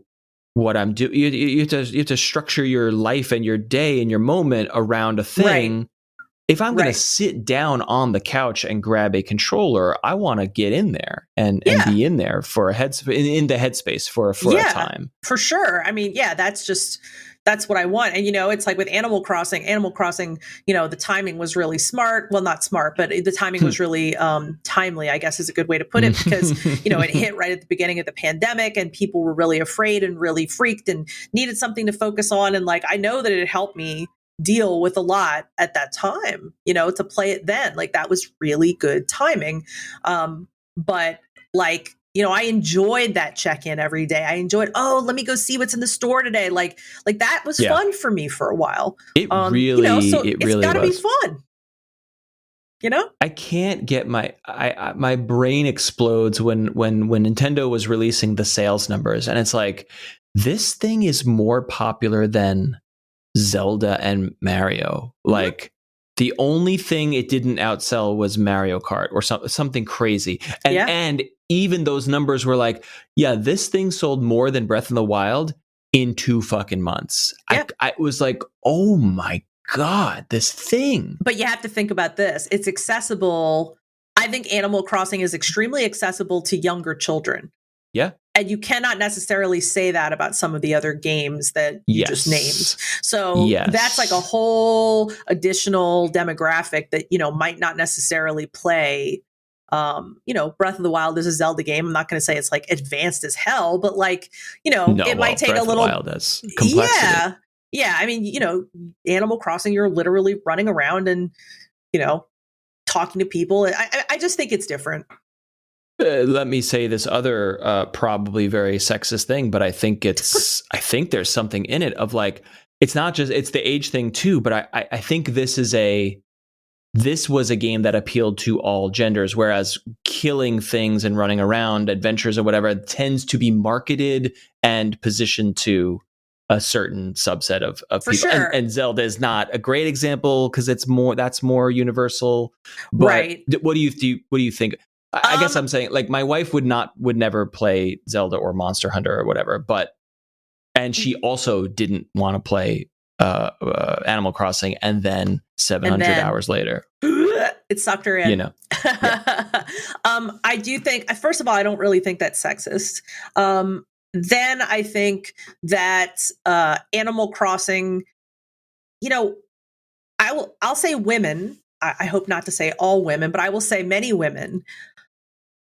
what I'm doing. You have to structure your life and your day and your moment around a thing. Right. If I'm going to sit down on the couch and grab a controller, I want to get in there and be in there for in the headspace for a time. For sure. I mean, that's what I want. And, you know, it's like with Animal Crossing, you know, the timing was really smart. Well, not smart, but the timing was really timely, I guess is a good way to put it, because, you know, it hit right at the beginning of the pandemic and people were really afraid and really freaked and needed something to focus on. And like, I know that it helped me deal with a lot at that time, you know, to play it then. Like that was really good timing. But like, you know, I enjoyed that check-in every day. I enjoyed, let me go see what's in the store today. Like that was fun for me for a while. It really, you know, so it's gotta be fun. You know, I can't get my brain explodes when Nintendo was releasing the sales numbers, and it's like, this thing is more popular than Zelda and Mario. Like the only thing it didn't outsell was Mario Kart or something crazy. And even those numbers were like, yeah, this thing sold more than Breath of the Wild in 2 fucking months. Yeah. I was like, oh my God, this thing. But you have to think about this. It's accessible. I think Animal Crossing is extremely accessible to younger children. Yeah. And you cannot necessarily say that about some of the other games that you just named. So that's like a whole additional demographic that, you know, might not necessarily play. You know, Breath of the Wild is a Zelda game. I'm not going to say it's like advanced as hell, but like, you know, might take Breath a little. Breath of the Wild has complexity. Yeah. I mean, you know, Animal Crossing, you're literally running around and, you know, talking to people. I just think it's different. Let me say this other probably very sexist thing, but I think there's something in it of like, it's not just, it's the age thing too, but I think this was a game that appealed to all genders, whereas killing things and running around, adventures or whatever, tends to be marketed and positioned to a certain subset of people. Sure. And Zelda is not a great example because that's more universal. But what do you think? I guess I'm saying, like, my wife would never play Zelda or Monster Hunter or whatever, and she also didn't want to play Animal Crossing, and then 700 hours later, it sucked her in. You know, yeah. I do think, first of all, I don't really think that's sexist. Then I think that Animal Crossing, you know, I'll say women. I hope not to say all women, but I will say many women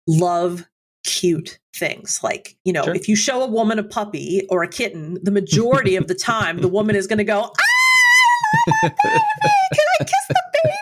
love cute things. Like, you know, if you show a woman a puppy or a kitten, the majority of the time, the woman is going to go, baby, can I kiss the baby?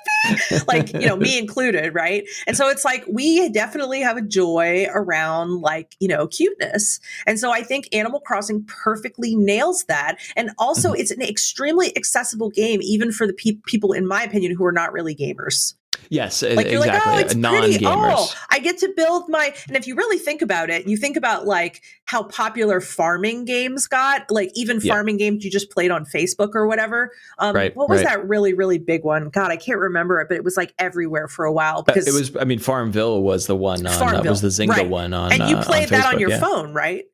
Like, you know, me included, right? And so it's like, we definitely have a joy around, like, you know, cuteness. And so I think Animal Crossing perfectly nails that. And also it's an extremely accessible game, even for the people, in my opinion, who are not really gamers. Yes, like, you're exactly. Like, oh, it's non-gamers. Pretty. Oh, I get to build my. And if you really think about it, you think about like how popular farming games got. Like even farming games you just played on Facebook or whatever. What was that really, really big one? God, I can't remember it, but it was like everywhere for a while. Because it was. I mean, Farmville was the one. Was the Zynga one on. And you played that on your yeah. phone, right?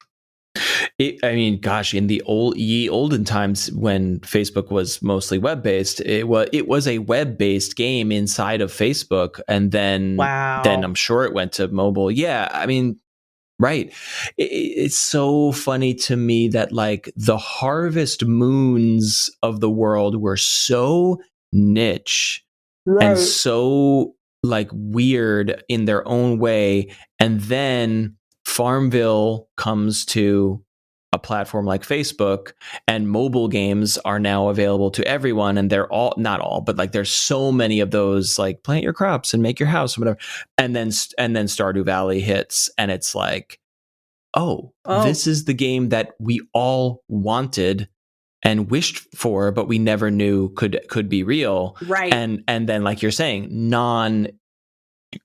I mean, gosh, in the olden times when Facebook was mostly web-based, it was a web-based game inside of Facebook, and then I'm sure it went to mobile. Yeah, I mean, right. It's so funny to me that like the Harvest Moons of the world were so niche and so like weird in their own way, and then Farmville comes to a platform like Facebook, and mobile games are now available to everyone, and they're all, not all, but like there's so many of those, like plant your crops and make your house, whatever. And then Stardew Valley hits, and it's like, oh, this is the game that we all wanted and wished for, but we never knew could be real. Right. And then, like you're saying, non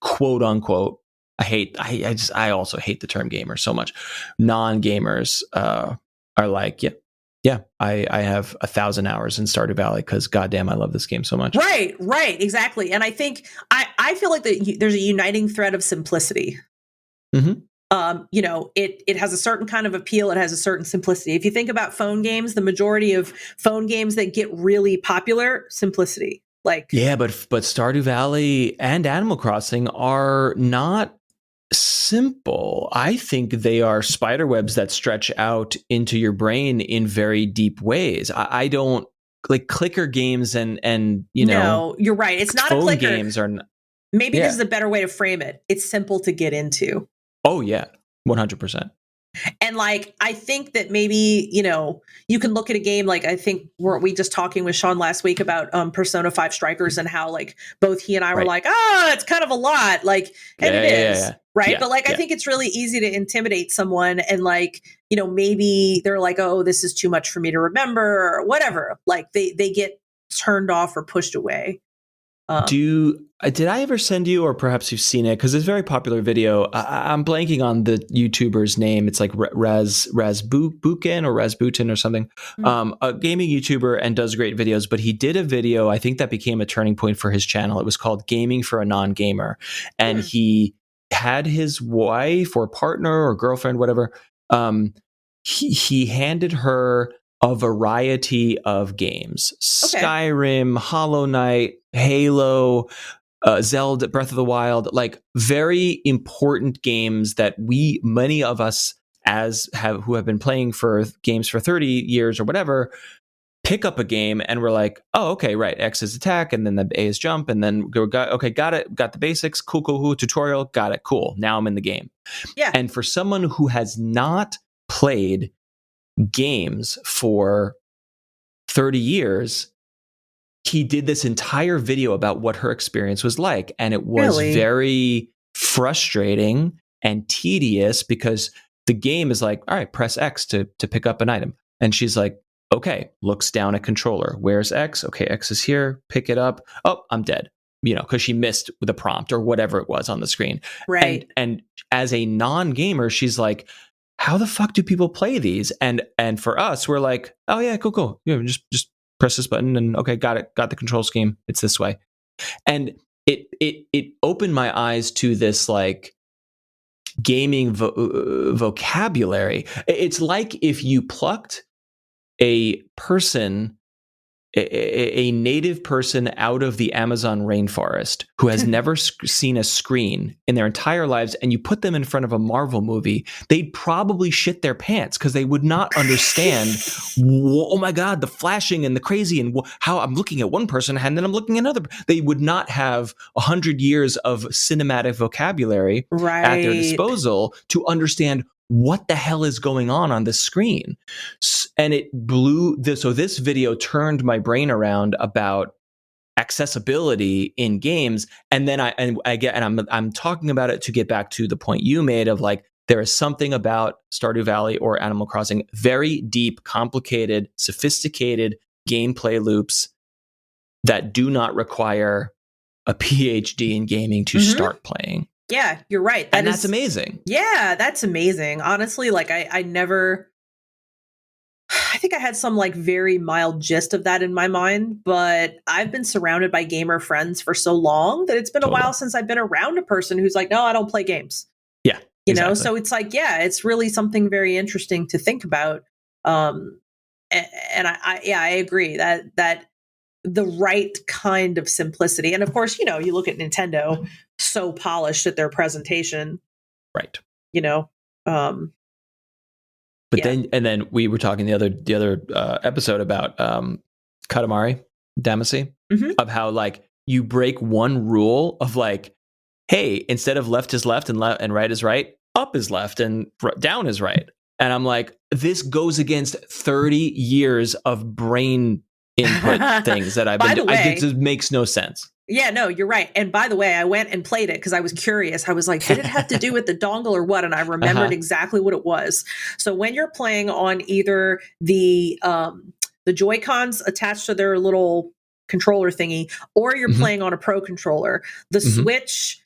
quote unquote, I also hate the term gamer so much. Non-gamers are like, I have 1,000 hours in Stardew Valley because goddamn, I love this game so much. Right, exactly. And I think I feel like there's a uniting thread of simplicity. Mm-hmm. You know, it has a certain kind of appeal. It has a certain simplicity. If you think about phone games, the majority of phone games that get really popular, simplicity. Like, yeah, but Stardew Valley and Animal Crossing are not simple. I think they are spider webs that stretch out into your brain in very deep ways. I don't like clicker games and you know. No, you're right. It's not a clicker. Games are maybe this is a better way to frame it. It's simple to get into. Oh yeah, 100%. And like, I think that maybe, you know, you can look at a game like, I think weren't we just talking with Sean last week about Persona 5 Strikers and how like both he and I were like, it's kind of a lot. Like, and it is. Right. But like, I think it's really easy to intimidate someone, and like, you know, maybe they're like, oh, this is too much for me to remember or whatever. Like they get turned off or pushed away. Did I ever send you, or perhaps you've seen it, because it's a very popular video. I'm blanking on the YouTuber's name. It's like Razbukin or Rasputin or something. Mm-hmm. A gaming YouTuber, and does great videos. But he did a video, I think, that became a turning point for his channel. It was called Gaming for a Non-Gamer. And he had his wife or partner or girlfriend, whatever. He handed her a variety of games: Skyrim, Hollow Knight, Halo, Zelda, Breath of the Wild, like very important games that many of us who have been playing for games for 30 years or whatever, pick up a game and we're like, oh, okay, right. X is attack, and then the A is jump, and then got it. Got the basics. Cool. Tutorial. Got it. Cool. Now I'm in the game. Yeah. And for someone who has not played games for 30 years, he did this entire video about what her experience was like. And it was very frustrating and tedious, because the game is like, all right, press X to pick up an item. And she's like, okay, looks down at controller. Where's X? Okay, X is here. Pick it up. Oh, I'm dead. You know, because she missed the prompt or whatever it was on the screen. Right. And as a non-gamer, she's like, how the fuck do people play these? And for us, we're like, oh yeah, cool. Yeah, just press this button and okay, got it. Got the control scheme. It's this way. And it opened my eyes to this like gaming vocabulary. It's like if you plucked a person, a native person out of the Amazon rainforest who has never seen a screen in their entire lives, and you put them in front of a Marvel movie, they'd probably shit their pants because they would not understand, oh my God, the flashing and the crazy and how I'm looking at one person and then I'm looking at another. They would not have 100 years of cinematic vocabulary at their disposal to understand what the hell is going on this screen. And it blew this. So this video turned my brain around about accessibility in games. And then I'm talking about it to get back to the point you made of like, there is something about Stardew Valley or Animal Crossing, very deep, complicated, sophisticated gameplay loops that do not require a PhD in gaming to start playing. Yeah, you're right. That's amazing. Yeah, that's amazing. Honestly, like I think I had some like very mild gist of that in my mind, but I've been surrounded by gamer friends for so long that it's been a while since I've been around a person who's like, no, I don't play games. Yeah. You know, so it's like, yeah, it's really something very interesting to think about. And I agree that the right kind of simplicity. And of course, you know, you look at Nintendo, so polished at their presentation. Right. You know, but then we were talking the other episode about Katamari Damacy, of how like you break one rule of like, hey, instead of left is left and right is right, up is left and down is right. And I'm like, this goes against 30 years of brain input things that I've been doing. It just makes no sense. Yeah, no, you're right. And by the way, I went and played it because I was curious. I was like, did it have to do with the dongle or what? And I remembered exactly what it was. So when you're playing on either the Joy-Cons attached to their little controller thingy, or you're playing on a Pro controller, the Switch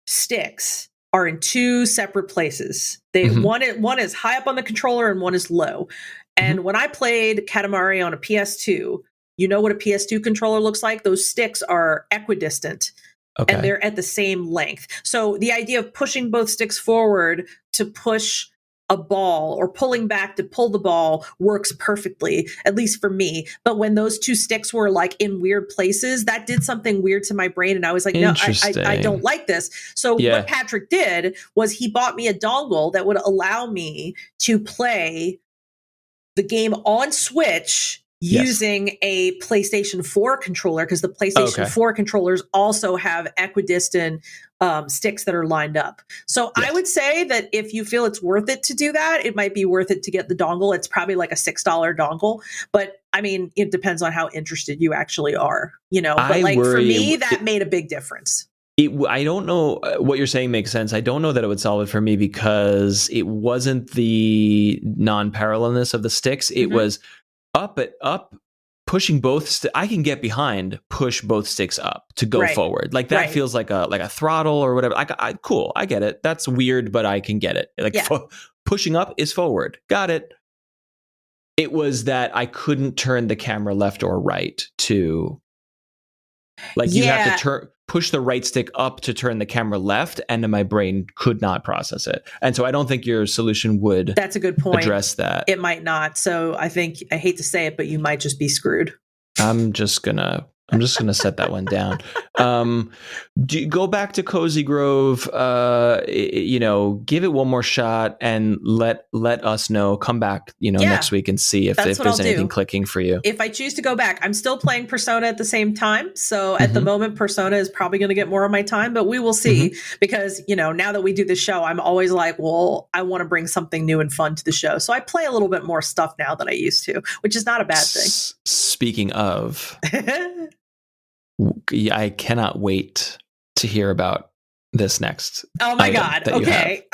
sticks are in two separate places. One is high up on the controller and one is low. And when I played Katamari on a PS2, you know what a PS2 controller looks like? Those sticks are equidistant and they're at the same length. So the idea of pushing both sticks forward to push a ball or pulling back to pull the ball works perfectly, at least for me. But when those two sticks were like in weird places, that did something weird to my brain. And I was like, no, I don't like this. So what Patrick did was he bought me a dongle that would allow me to play the game on Switch using a PlayStation 4 controller, because the PlayStation 4 controllers also have equidistant sticks that are lined up. So I would say that if you feel it's worth it to do that, it might be worth it to get the dongle. It's probably like a $6 dongle, but I mean, it depends on how interested you actually are, you know, but like for me, that made a big difference. I don't know what you're saying makes sense. I don't know that it would solve it for me because it wasn't the non-parallelness of the sticks. It was up, pushing both. I can get behind, push both sticks up to go forward. Like that feels like a throttle or whatever. Cool. I get it. That's weird, but I can get it. Like pushing up is forward. Got it. It was that I couldn't turn the camera left or right to, like you have to push the right stick up to turn the camera left, and then my brain could not process it. And so I don't think your solution would That's a good point. Address that. It might not. So I think, I hate to say it, but you might just be screwed. I'm just gonna set that one down. Go back to Cozy Grove, give it one more shot and let us know. Come back, next week and see if there's anything clicking for you. If I choose to go back, I'm still playing Persona at the same time. So at the moment, Persona is probably going to get more of my time, but we will see because, now that we do the show, I'm always like, well, I want to bring something new and fun to the show. So I play a little bit more stuff now than I used to, which is not a bad thing. Speaking of... I cannot wait to hear about this next. Oh my God. Okay.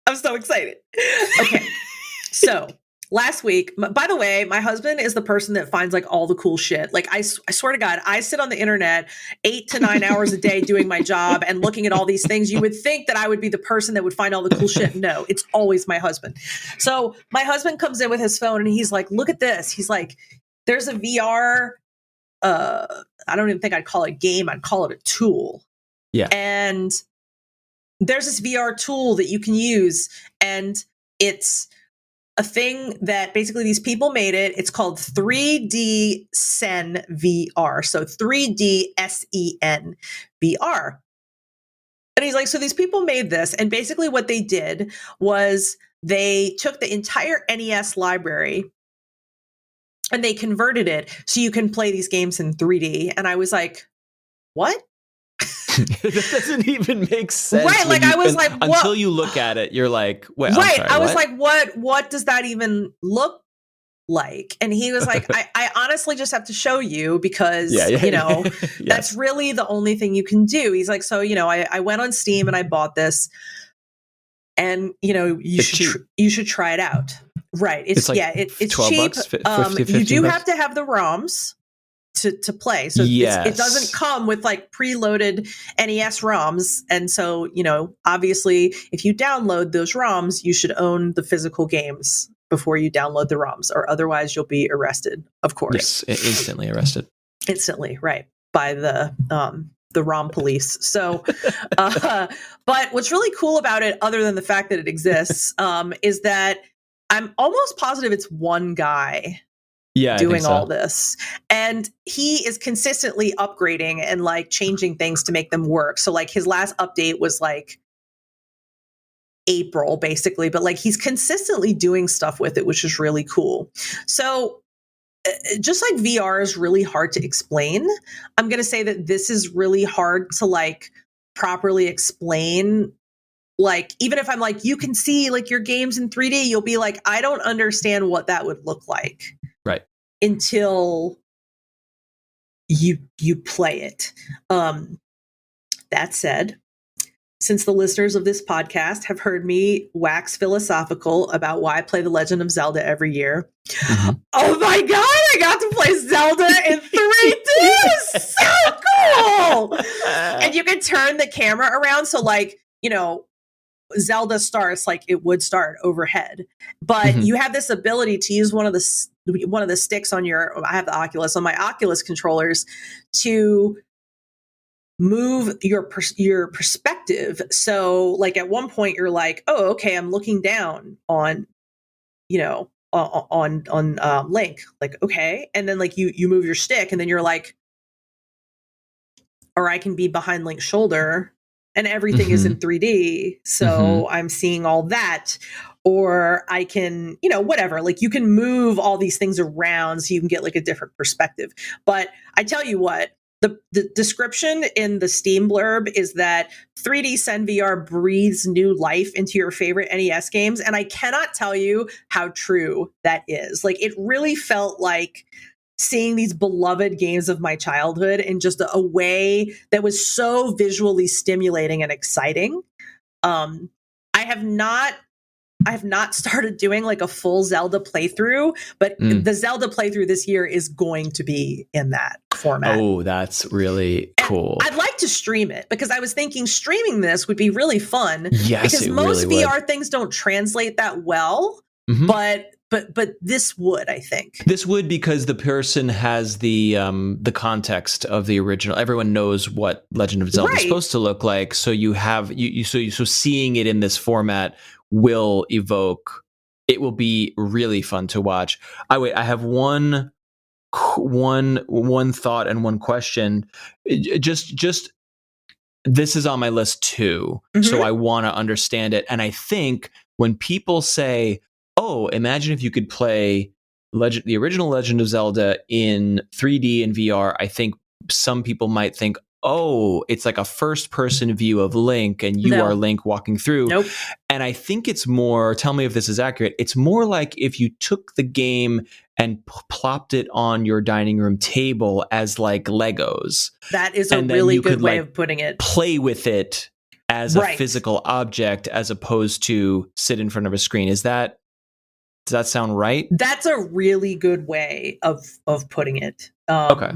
I'm so excited. Okay. So last week, by the way, my husband is the person that finds like all the cool shit. Like I swear to God, I sit on the internet 8 to 9 hours a day doing my job and looking at all these things. You would think that I would be the person that would find all the cool shit. No, it's always my husband. So my husband comes in with his phone and he's like, look at this. He's like, there's a VR I don't even think I'd call it a game. I'd call it a tool. Yeah. And there's this VR tool that you can use, and it's a thing that basically these people made it. It's called 3D Sen VR. So 3D SEN VR. And he's like, so these people made this, and basically what they did was they took the entire NES library and they converted it so you can play these games in 3D. And I was like, what? That doesn't even make sense. Right. Like I was like, what? Until you look at it, you're like, wait, right. I'm sorry, I was like, what does that even look like? And he was like, I honestly just have to show you because, you know, yes. That's really the only thing you can do. He's like, so, you know, I went on Steam and I bought this, and, you know, you should try it out. Right. It's like it's cheap. Bucks, 50, you do bucks? have to have the ROMs to play. So it doesn't come with like preloaded NES ROMs. And so, you know, obviously if you download those ROMs, you should own the physical games before you download the ROMs, or otherwise you'll be arrested, of course. Yes, instantly arrested. Instantly, right, by the ROM police. So, but what's really cool about it, other than the fact that it exists, is that I'm almost positive it's one guy doing all this. And he is consistently upgrading and like changing things to make them work. So like his last update was like April basically, but like he's consistently doing stuff with it, which is really cool. So just like VR is really hard to explain, I'm going to say that this is really hard to like properly explain. Like, even if I'm like, you can see like your games in 3D, you'll be like, I don't understand what that would look like. Right. Until you play it. That said, since the listeners of this podcast have heard me wax philosophical about why I play The Legend of Zelda every year, oh my God, I got to play Zelda in 3D. It's so cool. And you can turn the camera around. So like, you know, Zelda starts like it would start overhead, but you have this ability to use one of the sticks on I have the Oculus, on my Oculus controllers, to move your perspective. So like at one point you're like, oh, okay, I'm looking down on, you know, on Link, like, okay. And then like you move your stick and then you're like, or I can be behind Link's shoulder and everything is in 3D. So I'm seeing all that. Or I can, you know, whatever, like you can move all these things around so you can get like a different perspective. But I tell you what, the description in the Steam blurb is that 3D Sen VR breathes new life into your favorite NES games. And I cannot tell you how true that is. Like, it really felt like seeing these beloved games of my childhood in just a way that was so visually stimulating and exciting. I have not started doing like a full Zelda playthrough, but the Zelda playthrough this year is going to be in that format. Oh, that's really cool. And I'd like to stream it because I was thinking streaming this would be really fun. Yes, because most really VR things don't translate that well, but this would, I think. This would, because the person has the context of the original. Everyone knows what Legend of Zelda is supposed to look like. So you have so seeing it in this format will evoke. It will be really fun to watch. I have one thought and one question. Just this is on my list too, so I want to understand it. And I think when people say, oh, imagine if you could play the original Legend of Zelda in 3D and VR, I think some people might think, oh, it's like a first-person view of Link, and you are Link walking through. Nope. And I think it's more, tell me if this is accurate, it's more like if you took the game and plopped it on your dining room table as like Legos. That is a really good way of putting it. Play with it as a physical object as opposed to sit in front of a screen. Does that sound right? That's a really good way of putting it. Okay.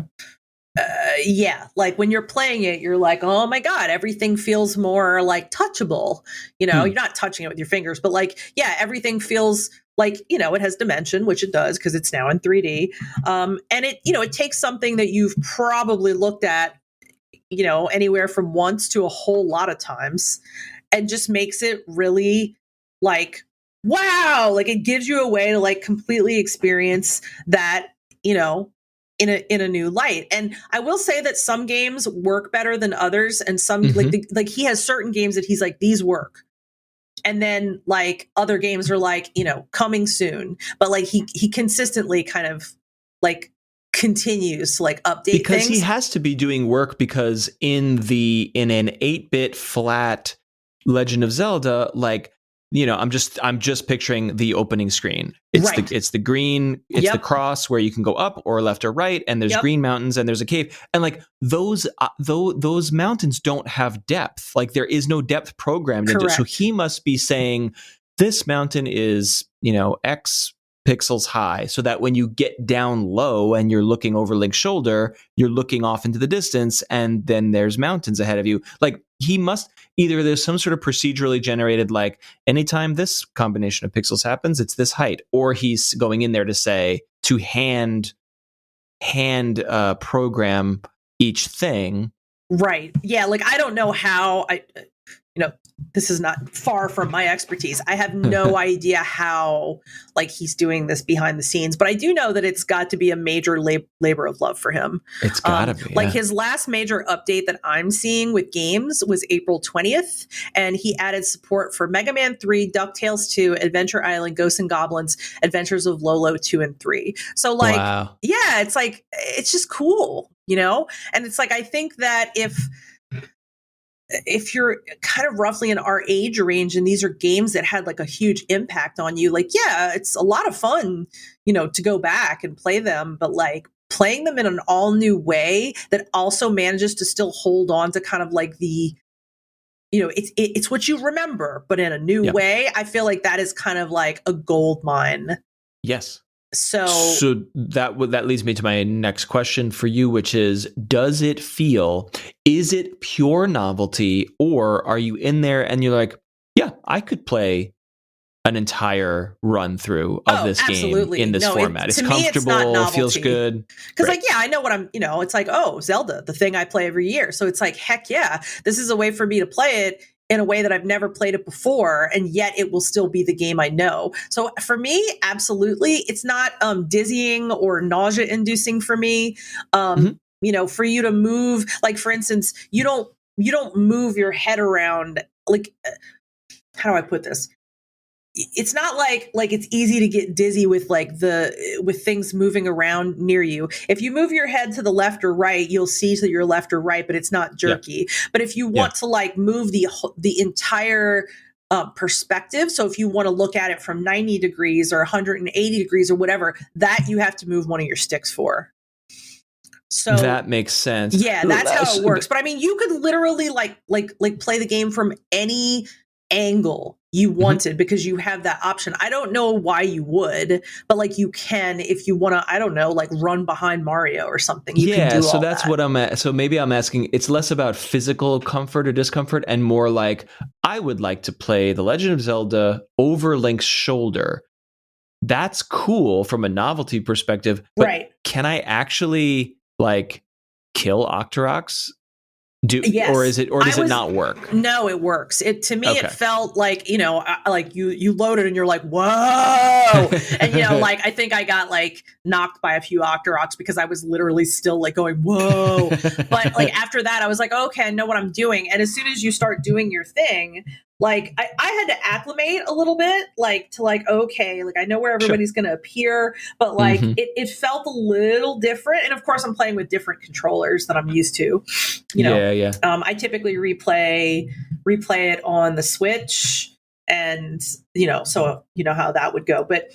Yeah, like when you're playing it, you're like, oh my God, everything feels more like touchable. You're not touching it with your fingers, but like, yeah, everything feels like, it has dimension, which it does because it's now in 3D. And it takes something that you've probably looked at, anywhere from once to a whole lot of times and just makes it really like, wow, like it gives you a way to like completely experience that, in a new light. And I will say that some games work better than others, and some like he has certain games that he's like, these work, and then like other games are like, coming soon, but like he consistently kind of like continues to like update because things. He has to be doing work, because in an 8-bit flat Legend of Zelda, like, I'm just picturing the opening screen. It's the green, it's the cross where you can go up or left or right, and there's green mountains and there's a cave, and like those mountains don't have depth. Like there is no depth programmed into it. So he must be saying this mountain is X pixels high, so that when you get down low and you're looking over Link's shoulder, you're looking off into the distance, and then there's mountains ahead of you. Like he must either there's some sort of procedurally generated, like anytime this combination of pixels happens, it's this height, or he's going in there to say to hand program each thing. Right. Yeah. Like I don't know how this is not far from my expertise. I have no idea how like he's doing this behind the scenes, but I do know that it's got to be a major labor of love for him. It's gotta be. Like his last major update that I'm seeing with games was April 20th, and he added support for Mega Man 3, DuckTales 2, Adventure Island, Ghosts and Goblins, Adventures of Lolo 2 and 3. So like, wow. Yeah, it's like, it's just cool, And it's like, I think that if you're kind of roughly in our age range and these are games that had like a huge impact on you, like, yeah, it's a lot of fun, to go back and play them, but like playing them in an all new way that also manages to still hold on to kind of like the, it's what you remember, but in a new way. I feel like that is kind of like a gold mine. Yes. So that leads me to my next question for you, which is is it pure novelty, or are you in there and you're like, yeah, I could play an entire run through of this game in this format. It's comfortable, it feels good. Because like, yeah, I know what it's like, oh, Zelda, the thing I play every year. So it's like, heck yeah, this is a way for me to play it in a way that I've never played it before, and yet it will still be the game I know. So for me, absolutely, it's not dizzying or nausea-inducing for me. For you to move, like for instance, you don't move your head around. Like, how do I put this? It's not like it's easy to get dizzy with with things moving around near you. If you move your head to the left or right, you'll see to your left or right, but it's not jerky. Yeah. But if you want to like move the entire perspective, so if you want to look at it from 90 degrees or 180 degrees or whatever, that you have to move one of your sticks for. So that makes sense. Yeah, that's how it works. But I mean, you could literally like play the game from any angle you wanted because you have that option. I don't know why you would, but like you can if you want to, I don't know, like run behind Mario or something. You can do so all that's that. what I'm at. So maybe I'm asking, it's less about physical comfort or discomfort and more like, I would like to play The Legend of Zelda over Link's shoulder. That's cool from a novelty perspective, but can I actually like kill Octoroks? Yes. Or does it not work? No, it works. It felt like, like you loaded and you're like, whoa. And like I think I got like knocked by a few Octoroks because I was literally still like going, whoa. But like after that I was like, okay, I know what I'm doing. And as soon as you start doing your thing, like I had to acclimate a little bit, like to like, okay, like I know where everybody's going to appear, but like it felt a little different. And of course I'm playing with different controllers that I'm used to, Yeah. I typically replay it on the Switch, and so how that would go. But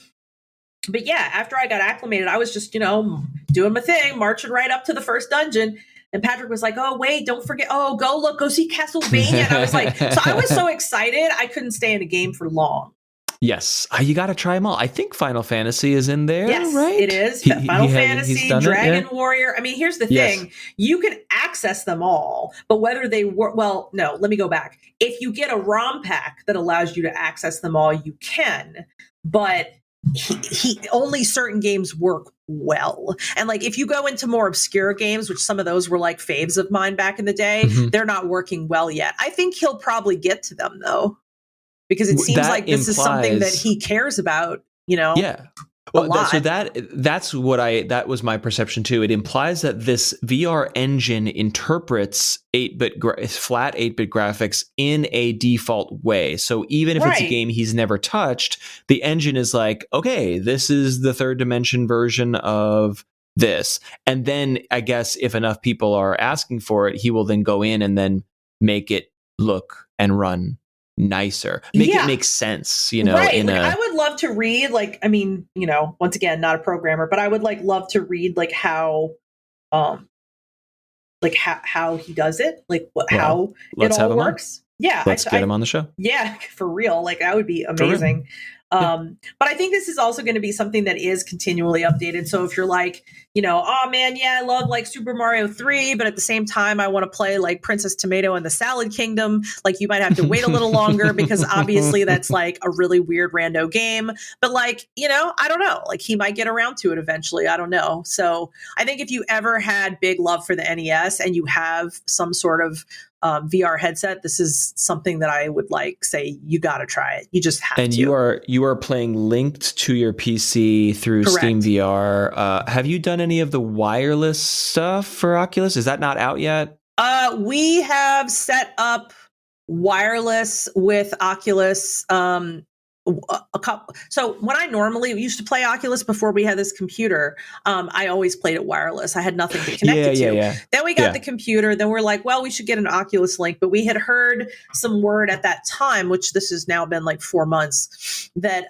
yeah, after I got acclimated, I was just doing my thing, marching right up to the first dungeon. And Patrick was like, oh, wait, don't forget. Oh, go see Castlevania. And I was like, so I was so excited. I couldn't stay in a game for long. Yes, you got to try them all. I think Final Fantasy is in there, yes, right? It is. Final Fantasy, Dragon Warrior. I mean, here's the thing. You can access them all, but whether they work, well, no, let me go back. If you get a ROM pack that allows you to access them all, you can, but he only certain games work well. And like, if you go into more obscure games, which some of those were like faves of mine back in the day, they're not working well yet. I think he'll probably get to them though, because it seems like this is something that he cares about, Yeah. Well, that was my perception too. It implies that this VR engine interprets flat 8-bit graphics in a default way. So even if it's a game he's never touched, the engine is like, okay, this is the third dimension version of this. And then I guess if enough people are asking for it, he will then go in and then make it look and run nicer, make it make sense, right. I would love to read, once again, not a programmer, but I would love to read how he does it, how it all works. Yeah, let's get him on the show. Yeah, for real. That would be amazing. But I think this is also going to be something that is continually updated. So if you're oh man, yeah, I love Super Mario 3, but at the same time, I want to play Princess Tomato and the Salad Kingdom, you might have to wait a little longer because obviously that's a really weird rando game. But I don't know, he might get around to it eventually. I don't know. So I think if you ever had big love for the NES and you have some sort of VR headset, this is something that I would say you got to try it. You just have to. And you are playing linked to your PC through Correct. Steam VR. Have you done any of the wireless stuff for Oculus? Is that not out yet? We have set up wireless with Oculus. A couple. So when I normally used to play Oculus before we had this computer, I always played it wireless. I had nothing to connect it to. Yeah. Then we got the computer. Then we're well, we should get an Oculus Link. But we had heard some word at that time, which this has now been 4 months, that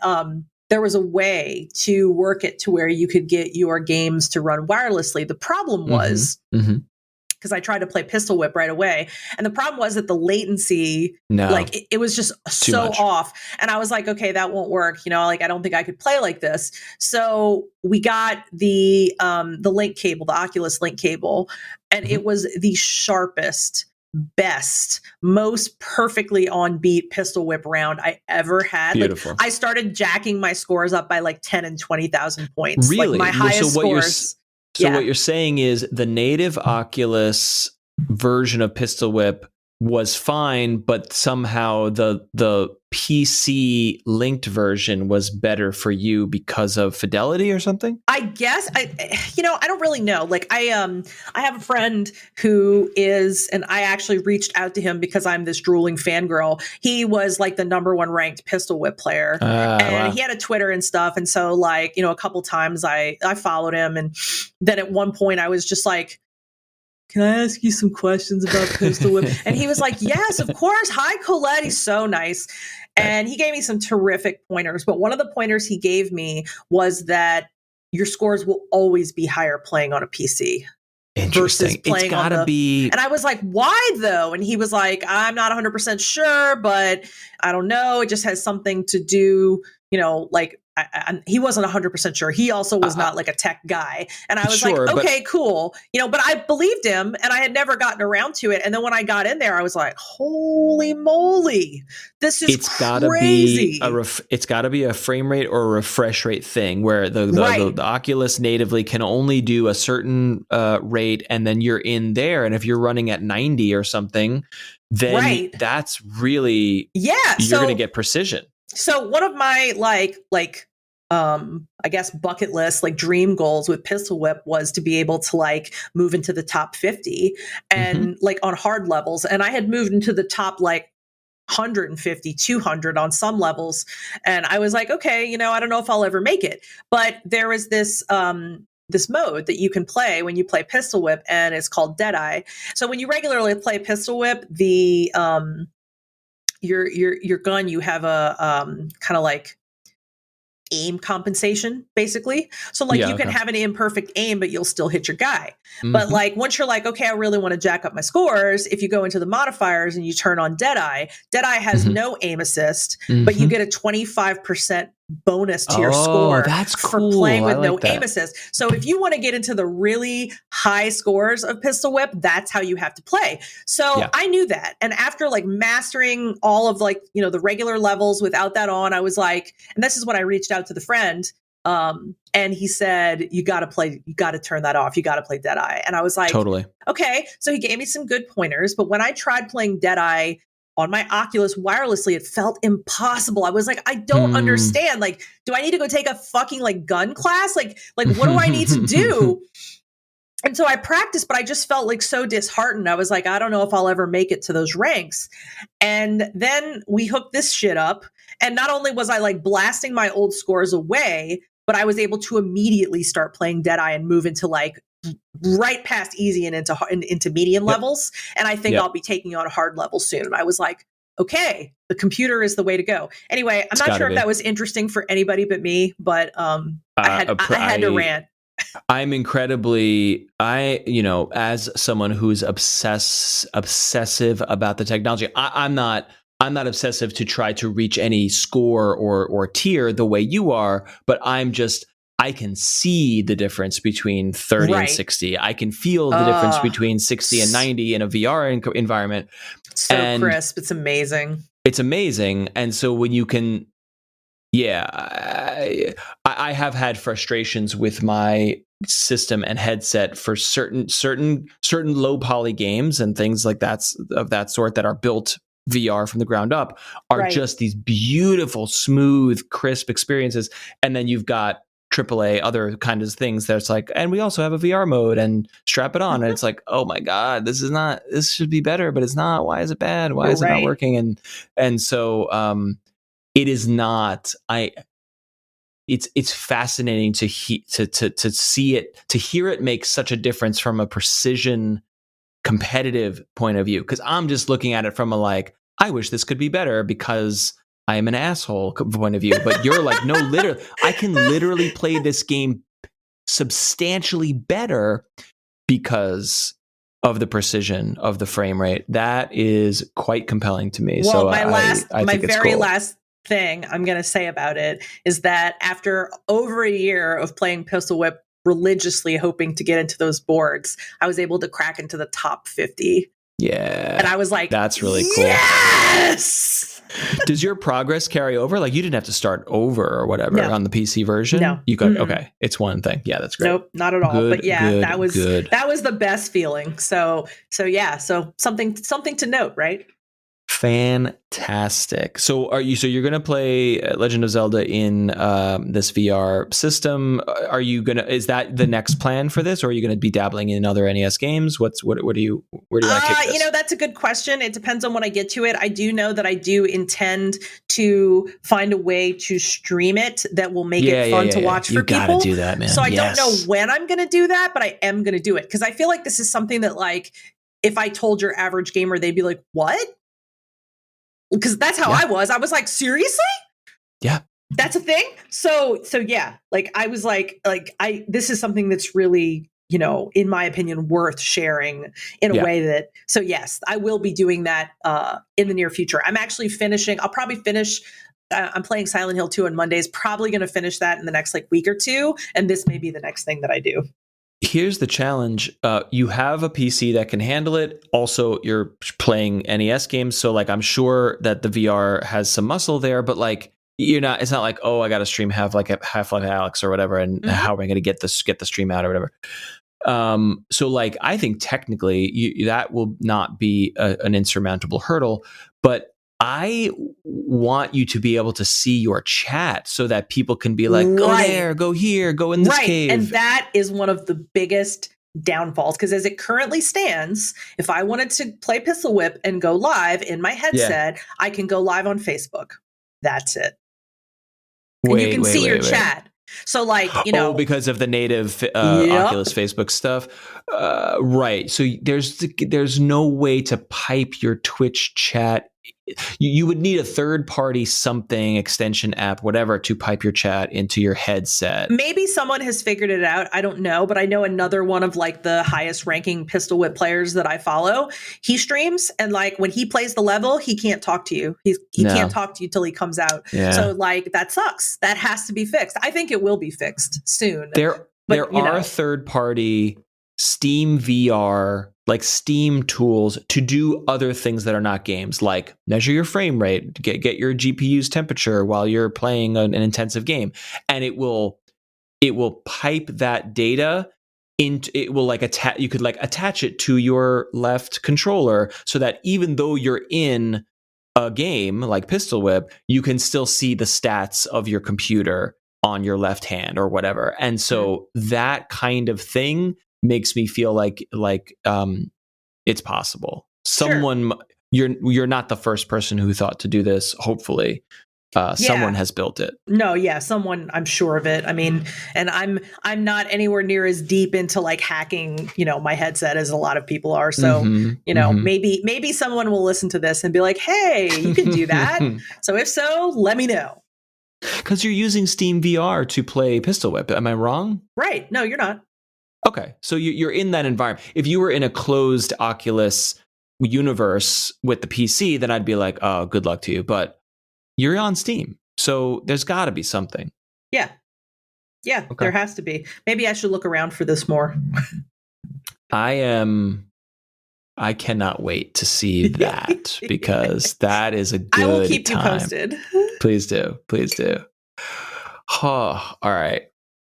there was a way to work it to where you could get your games to run wirelessly. The problem was, because I tried to play Pistol Whip right away, and the problem was that the latency, it was just so off. And I was okay, that won't work. I don't think I could play like this. So we got the link cable, the Oculus Link cable, and it was the sharpest, best, most perfectly on beat Pistol Whip round I ever had. Beautiful. I started jacking my scores up by 10 and 20,000 points. Really? My highest scores. So what you're saying is the native Oculus version of Pistol Whip was fine, but somehow the PC linked version was better for you because of fidelity or something? I guess I don't really know. I have a friend who is, and I actually reached out to him because I'm this drooling fangirl. He was the number 1 ranked Pistol Whip player, and he had a Twitter and stuff. And so a couple times I followed him, and then at one point I was just can I ask you some questions about Pistol Whip? And he was yes, of course. Hi, Colette. He's so nice. And he gave me some terrific pointers. But one of the pointers he gave me was that your scores will always be higher playing on a PC. Interesting. It's got to be. And I was why though? And he was I'm not 100% sure, but I don't know. It just has something to do, he wasn't 100% sure. He also was not a tech guy. And I was okay, cool. But I believed him, and I had never gotten around to it. And then when I got in there, I was holy moly, this is crazy. It's got to be a frame rate or a refresh rate thing where the Oculus natively can only do a certain rate, and then you're in there. And if you're running at 90 or something, then that's really, you're going to get precision. So one of my I guess bucket list, dream goals with Pistol Whip was to be able to move into the top 50 and on hard levels. And I had moved into the top 150, 200 on some levels. And I was okay, I don't know if I'll ever make it, but there is this mode that you can play when you play Pistol Whip, and it's called Deadeye. So when you regularly play Pistol Whip, the your gun, you have a kind of aim compensation, basically. So like you can have an imperfect aim, but you'll still hit your guy. But like once you're like, okay, I really want to jack up my scores, if you go into the modifiers and you turn on Deadeye has no aim assist, but you get a 25% bonus to your score for playing with no aim assist. So if you want to get into the really high scores of Pistol Whip, that's how you have to play. So I knew that. And after like mastering all of like, you know, the regular levels without that on, I was like, and this is when I reached out to the friend, and he said, you got to turn that off. You got to play Deadeye. And I was like, totally. Okay. So he gave me some good pointers, but when I tried playing Deadeye on my Oculus wirelessly, it felt impossible. I was like, I don't understand. Like, do I need to go take a fucking like gun class? Like what do I need to do? And so I practiced, but I just felt like so disheartened. I was like, I don't know if I'll ever make it to those ranks. And then we hooked this shit up. And not only was I like blasting my old scores away, but I was able to immediately start playing Deadeye and move into like right past easy and into medium levels. And I think I'll be taking on a hard level soon. And I was like, okay, the computer is the way to go. Anyway, I'm not sure if that was interesting for anybody but me, but I had to rant. I'm incredibly, as someone who's obsessive about the technology, I'm not obsessive to try to reach any score or tier the way you are, but I can see the difference between 30 and 60. I can feel the difference between 60 and 90 in a VR environment. So crisp. It's amazing. It's amazing. And so when you can, I have had frustrations with my system and headset for certain low poly games and things like that of that sort that are built VR from the ground up are just these beautiful, smooth, crisp experiences. And then you've got AAA, other kinds of things that's like, and we also have a VR mode and strap it on. And it's like, oh my God, this should be better, but it's not. Why is it bad? Why is it not working? And so it is not, it's fascinating to see it, to hear it make such a difference from a precision competitive point of view. Cause I'm just looking at it from a like, I wish this could be better because I am an asshole point of view, but you're like, no, literally, I can literally play this game substantially better because of the precision of the frame rate. That is quite compelling to me. Well, so my very last thing I'm going to say about it is that after over a year of playing Pistol Whip religiously, hoping to get into those boards, I was able to crack into the top 50. Yeah. And I was like, that's really cool. Yes. Does your progress carry over? Like you didn't have to start over or whatever on the PC version? No. You got, okay. It's one thing. Yeah, that's great. Nope, not at all. But yeah, that was the best feeling. So something to note, right? Fantastic. So you're going to play Legend of Zelda in this VR system? Is that the next plan for this, or are you going to be dabbling in other NES games? Where do you want to take this? That's a good question. It depends on when I get to it. I do know that I do intend to find a way to stream it that will make it fun to watch for people. You got to do that, man. So I don't know when I'm going to do that, but I am going to do it because I feel like this is something that, like, if I told your average gamer, they'd be like, "What?" Because that's how I was. I was like, seriously? Yeah. That's a thing? So yeah, like I was like this is something that's really, in my opinion, worth sharing in a way that, so yes, I will be doing that in the near future. I'm actually I'll probably finish, I'm playing Silent Hill 2 on Mondays, probably going to finish that in the next week or two. And this may be the next thing that I do. Here's the challenge. You have a PC that can handle it. Also, you're playing NES games. So like, I'm sure that the VR has some muscle there, but like, it's not like, oh, I got to stream Half-Life Alyx or whatever. And how am I going to get the stream out or whatever? So like, I think technically that will not be an insurmountable hurdle, but I want you to be able to see your chat so that people can be like, go there, go here, go in this cave. And that is one of the biggest downfalls, because as it currently stands, if I wanted to play Pistol Whip and go live in my headset, I can go live on Facebook. That's it. And you can see your chat. So like, because of the native Oculus Facebook stuff. Right. So there's no way to pipe your Twitch chat you would need a third party something, extension app, whatever, to pipe your chat into your headset. Maybe someone has figured it out. I don't know, but I know another one of like the highest ranking pistol whip players that I follow. He streams, and like when he plays the level, he can't talk to you. He can't talk to you till he comes out. Yeah. So like that sucks. That has to be fixed. I think it will be fixed soon. There are third party Steam VR, like Steam tools to do other things that are not games, like measure your frame rate, get your GPU's temperature while you're playing an intensive game, and it will pipe that data into, it will like attach, you could like attach it to your left controller so that even though you're in a game like Pistol Whip, you can still see the stats of your computer on your left hand or whatever. And so that kind of thing makes me feel like it's possible. Someone, you're not the first person who thought to do this. Hopefully, someone has built it. No, yeah, someone. I'm sure of it. I mean, and I'm not anywhere near as deep into like hacking, my headset as a lot of people are. So, maybe someone will listen to this and be like, "Hey, you can do that." So if so, let me know. Because you're using Steam VR to play Pistol Whip. Am I wrong? Right. No, you're not. Okay, so you're in that environment. If you were in a closed Oculus universe with the PC, then I'd be like, oh, good luck to you. But you're on Steam, so there's got to be something. Yeah. Yeah, okay. There has to be. Maybe I should look around for this more. I cannot wait to see that because that is a good time. I will keep you posted. Please do. Oh, all right.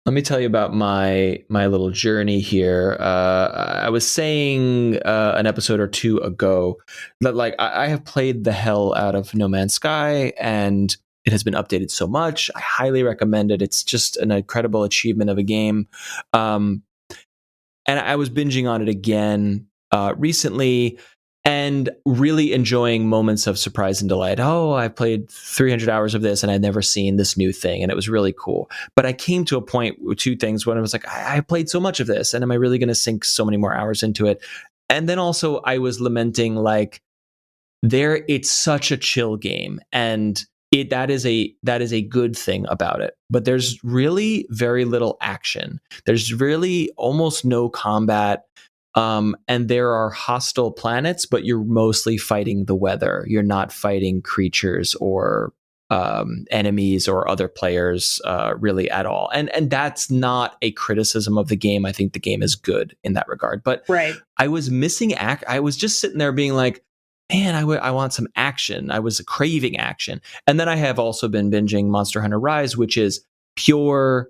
Let me tell you about my little journey here. I was saying an episode or two ago that like I have played the hell out of No Man's Sky, and it has been updated so much. I highly recommend it. It's just an incredible achievement of a game. And I was binging on it again recently, and really enjoying moments of surprise and delight. Oh, I played 300 hours of this and I'd never seen this new thing. And it was really cool. But I came to a point with two things when I was like, I played so much of this, and am I really going to sink so many more hours into it? And then also I was lamenting like it's such a chill game, and that is a good thing about it. But there's really very little action. There's really almost no combat. And there are hostile planets, but you're mostly fighting the weather. You're not fighting creatures or enemies or other players really at all. And that's not a criticism of the game. I think the game is good in that regard. But I was missing I was just sitting there being like, man, I want some action. I was craving action. And then I have also been binging Monster Hunter Rise, which is pure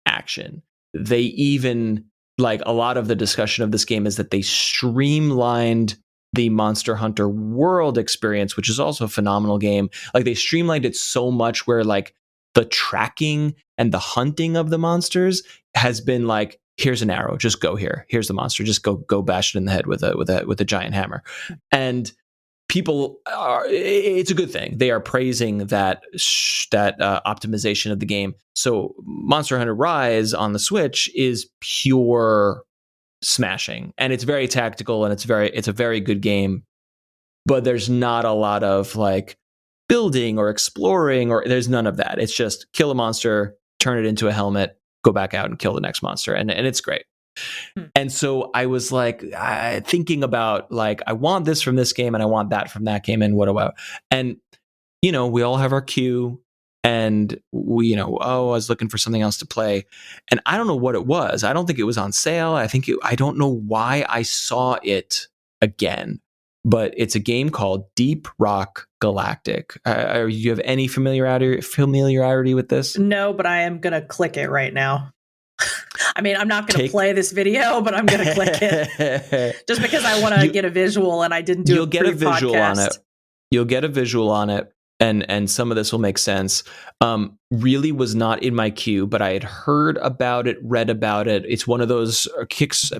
action. They even... like a lot of the discussion of this game is that they streamlined the Monster Hunter World experience, which is also a phenomenal game. Like they streamlined it so much where like the tracking and the hunting of the monsters has been like, here's an arrow, just go here. Here's the monster, just go bash it in the head with a giant hammer. And people it's a good thing. They are praising that optimization of the game. So Monster Hunter Rise on the Switch is pure smashing, and it's very tactical, and it's a very good game. But there's not a lot of like building or exploring, or there's none of that. It's just kill a monster, turn it into a helmet, go back out and kill the next monster, and it's great. And so I was like thinking about like, I want this from this game and I want that from that game, and what about? And we all have our queue, and we I was looking for something else to play, and I don't know what it was. I don't think it was on sale. I don't know why I saw it again, but it's a game called Deep Rock Galactic. You have any familiarity with this? No, but I am gonna click it right now. I mean, I'm not going to play this video, but I'm going to click it just because I want to get a visual, and I didn't do. You'll get a visual on it. You'll get a visual on it, and some of this will make sense. Really was not in my queue, but I had heard about it, read about it. It's one of those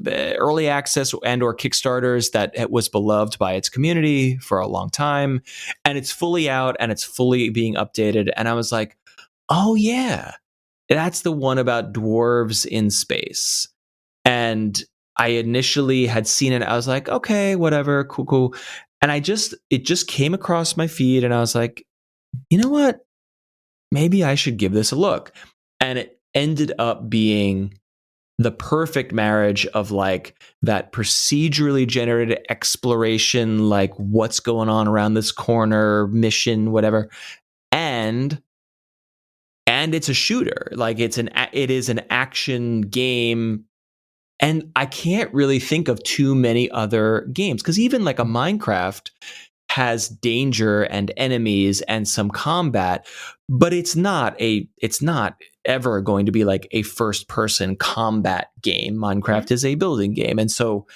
early access and or Kickstarters that was beloved by its community for a long time, and it's fully out and it's fully being updated. And I was like, oh yeah. That's the one about dwarves in space. And I initially had seen it. I was like, okay, whatever, cool. And it just came across my feed, and I was like, you know what? Maybe I should give this a look. And it ended up being the perfect marriage of like that procedurally generated exploration, like what's going on around this corner, mission, whatever. And it's a shooter. Like it is an action game. And I can't really think of too many other games, because even like a Minecraft has danger and enemies and some combat, but it's not ever going to be like a first person combat game. Minecraft is a building game. And so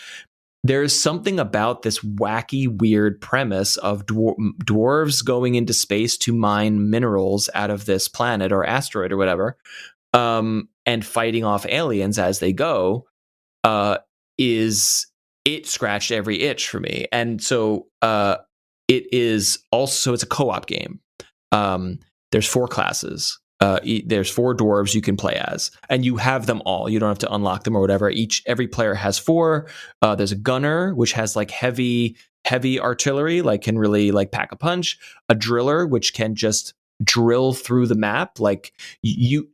there's something about this wacky, weird premise of dwarves going into space to mine minerals out of this planet or asteroid or whatever, and fighting off aliens as they go. It scratched every itch for me. And so it's a co-op game. There's 4 classes. There's 4 dwarves you can play as, and you have them all. You don't have to unlock them or whatever. Every player has 4. There's a gunner, which has like heavy artillery, like can really like pack a punch. A driller, which can just drill through the map. Like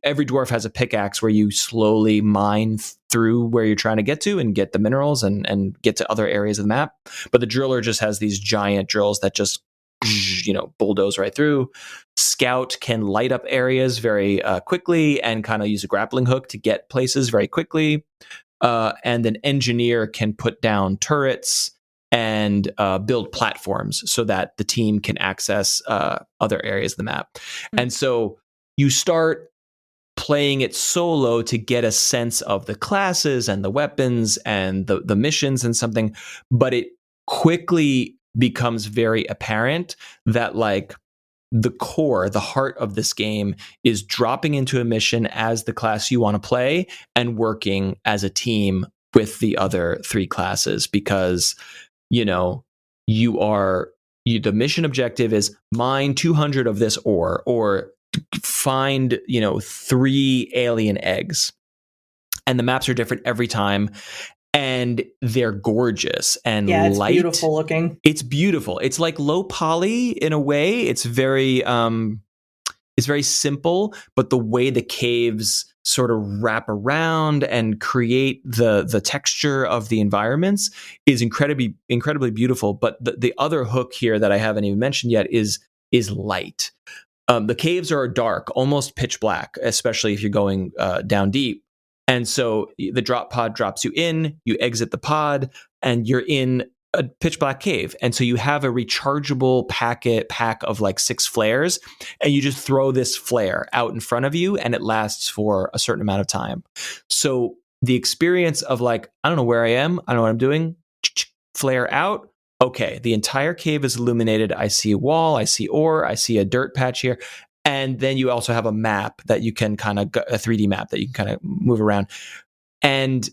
every dwarf has a pickaxe where you slowly mine through where you're trying to get to and get the minerals and get to other areas of the map. But the driller just has these giant drills that just, bulldoze right through. Scout can light up areas very quickly and kind of use a grappling hook to get places very quickly. And an engineer can put down turrets and build platforms so that the team can access other areas of the map. And so you start playing it solo to get a sense of the classes and the weapons and the missions and something, but it quickly becomes very apparent that like the heart of this game is dropping into a mission as the class you want to play and working as a team with the other 3 classes, because the mission objective is mine 200 of this ore, or find 3 alien eggs, and the maps are different every time, and they're gorgeous and it's light. Beautiful looking. It's beautiful. It's like low poly in a way. It's very simple, but the way the caves sort of wrap around and create the texture of the environments is incredibly beautiful. But the other hook here that I haven't even mentioned yet is light. The caves are dark, almost pitch black, especially if you're going down deep. And so the drop pod drops you in, you exit the pod, and you're in a pitch black cave. And so you have a rechargeable pack of like 6 flares, and you just throw this flare out in front of you, and it lasts for a certain amount of time. So the experience of like, I don't know where I am, I don't know what I'm doing, flare out. Okay, the entire cave is illuminated. I see a wall, I see ore, I see a dirt patch here. And then you also have a map that you can kind of, a 3D map that you can kind of move around. And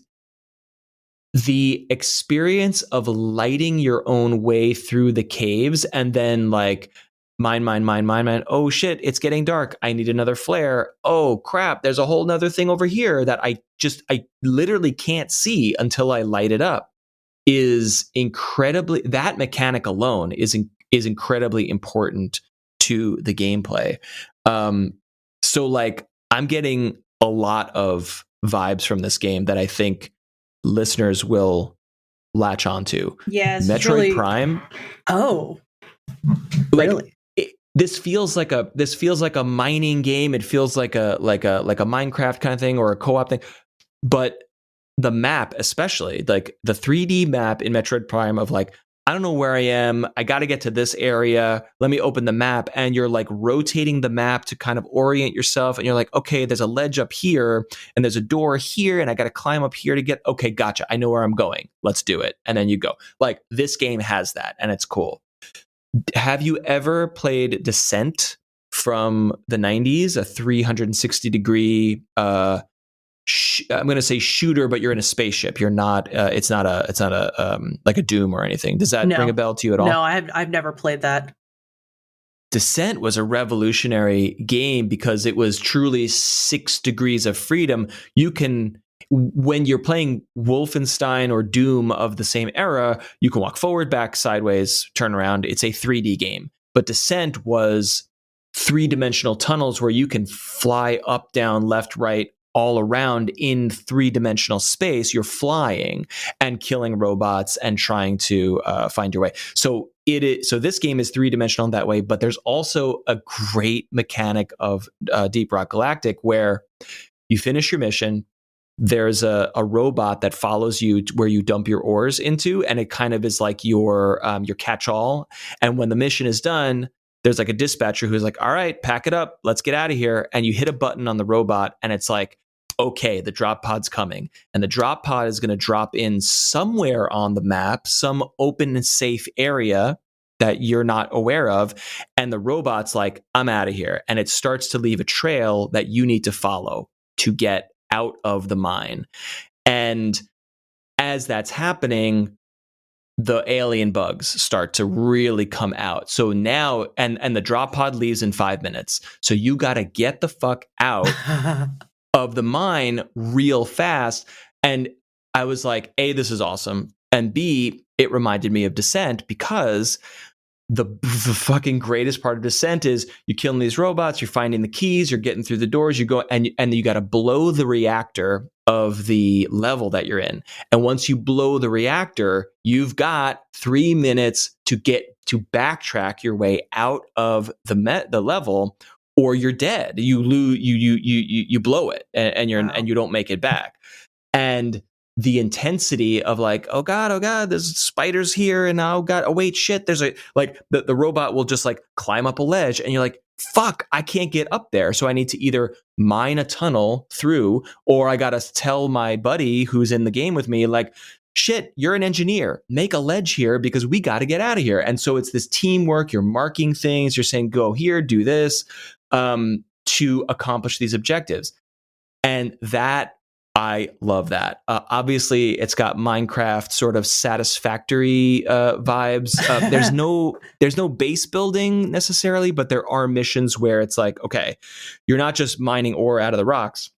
the experience of lighting your own way through the caves and then like mine. Oh shit, it's getting dark. I need another flare. Oh crap, there's a whole nother thing over here that I literally can't see until I light it up. That mechanic alone is incredibly important to the gameplay. So like I'm getting a lot of vibes from this game that I think listeners will latch onto. Yes, Metroid Prime. Oh, like, really? This feels like a mining game. It feels like a Minecraft kind of thing or a co-op thing. But the map, especially like the 3D map in Metroid Prime of like, I don't know where I am. I got to get to this area. Let me open the map. And you're like rotating the map to kind of orient yourself. And you're like, okay, there's a ledge up here and there's a door here. And I got to climb up here to get, okay, gotcha. I know where I'm going. Let's do it. And then you go. Like this game has that and it's cool. Have you ever played Descent from the 90s? A 360 degree, I'm going to say shooter, but you're in a spaceship. You're not. It's not a like a Doom or anything. Does that ring a bell to you at all? No, I've never played that. Descent was a revolutionary game because it was truly 6 degrees of freedom. You can. when you're playing Wolfenstein or Doom of the same era, you can walk forward, back, sideways, turn around. It's a 3D game. But Descent was 3-dimensional tunnels where you can fly up, down, left, right, all around in 3-dimensional space. You're flying and killing robots and trying to find your way. So this game is 3-dimensional in that way, but there's also a great mechanic of Deep Rock Galactic where you finish your mission. There's a robot that follows you where you dump your ores into, and it kind of is like your catch-all. And when the mission is done, there's like a dispatcher who's like, all right, pack it up, let's get out of here. And you hit a button on the robot, and it's like, okay, the drop pod's coming. And the drop pod is going to drop in somewhere on the map, some open and safe area that you're not aware of. And the robot's like, I'm out of here. And it starts to leave a trail that you need to follow to get out of the mine. And as that's happening, the alien bugs start to really come out. So now, and the drop pod leaves in 5 minutes. So you got to get the fuck out of the mine real fast. And I was like, A, this is awesome. And B, it reminded me of Descent, because the fucking greatest part of Descent is you're killing these robots, you're finding the keys, you're getting through the doors, you go and you got to blow the reactor of the level that you're in. And once you blow the reactor, you've got 3 minutes to backtrack your way out of the level, or you're dead. You lose, you blow it, and you don't make it back. And the intensity of like, oh god, there's spiders here, and oh god, oh wait, shit, there's the robot will just like climb up a ledge, and you're like, fuck, I can't get up there, so I need to either mine a tunnel through, or I gotta tell my buddy who's in the game with me, like, shit, you're an engineer, make a ledge here because we got to get out of here. And so it's this teamwork. You're marking things, you're saying go here, do this, to accomplish these objectives. And that, I love that. Obviously, it's got Minecraft sort of satisfactory vibes. There's no base building necessarily, but there are missions where it's like, okay, you're not just mining ore out of the rocks.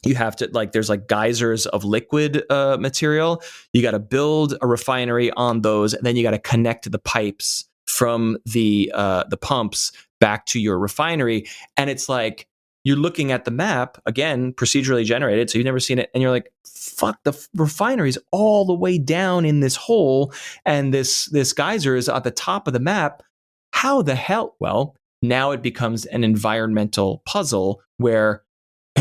You have to, like, there's like geysers of liquid material. You got to build a refinery on those, and then you got to connect the pipes from the pumps back to your refinery. And it's like, you're looking at the map, again, procedurally generated, so you've never seen it, and you're like, fuck, the refinery's all the way down in this hole, and this geyser is at the top of the map. How the hell? Well, now it becomes an environmental puzzle where,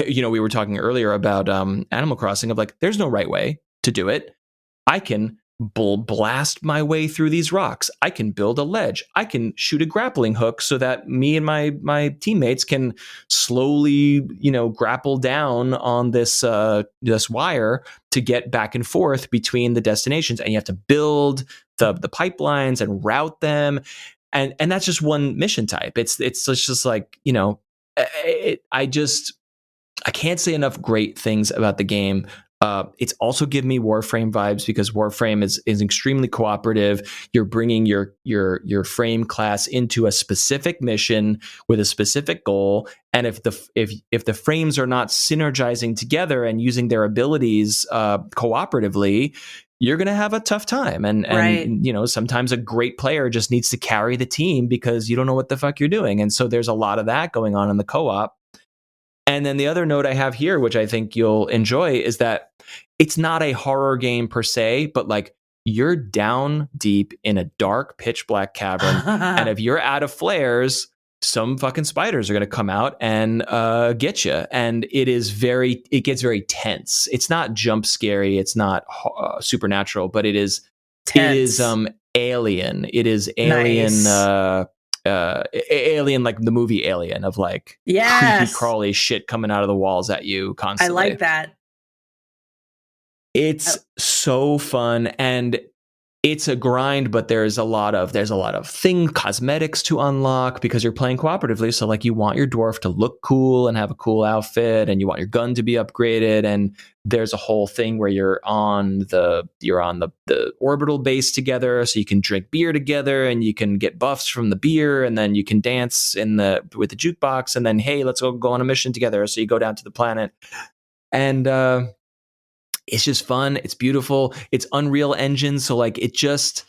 you know, we were talking earlier about Animal Crossing, of like, there's no right way to do it. I can blast my way through these rocks. I can build a ledge. I can shoot a grappling hook so that me and my teammates can slowly, grapple down on this wire to get back and forth between the destinations. And you have to build the pipelines and route them. And that's just one mission type. It's just like, I can't say enough great things about the game. It's also given me Warframe vibes, because Warframe is extremely cooperative. You're bringing your frame class into a specific mission with a specific goal, and if the frames are not synergizing together and using their abilities cooperatively, you're going to have a tough time. And right. Sometimes a great player just needs to carry the team because you don't know what the fuck you're doing. And so there's a lot of that going on in the co-op. And then the other note I have here, which I think you'll enjoy, is that it's not a horror game per se, but like, you're down deep in a dark, pitch black cavern. And if you're out of flares, some fucking spiders are going to come out and get you. And it gets very tense. It's not jump scary. It's not supernatural, but it is alien. It is alien. Nice. Alien, like the movie Alien, of like, yes, creepy crawly shit coming out of the walls at you constantly. I like that. It's so fun, and it's a grind, but there's a lot of cosmetics to unlock because you're playing cooperatively. So like, you want your dwarf to look cool and have a cool outfit, and you want your gun to be upgraded. And there's a whole thing where you're on the orbital base together, so you can drink beer together, and you can get buffs from the beer, and then you can dance with the jukebox, and then, hey, let's go on a mission together. So you go down to the planet, and it's just fun. It's beautiful. It's Unreal Engine. So like it just,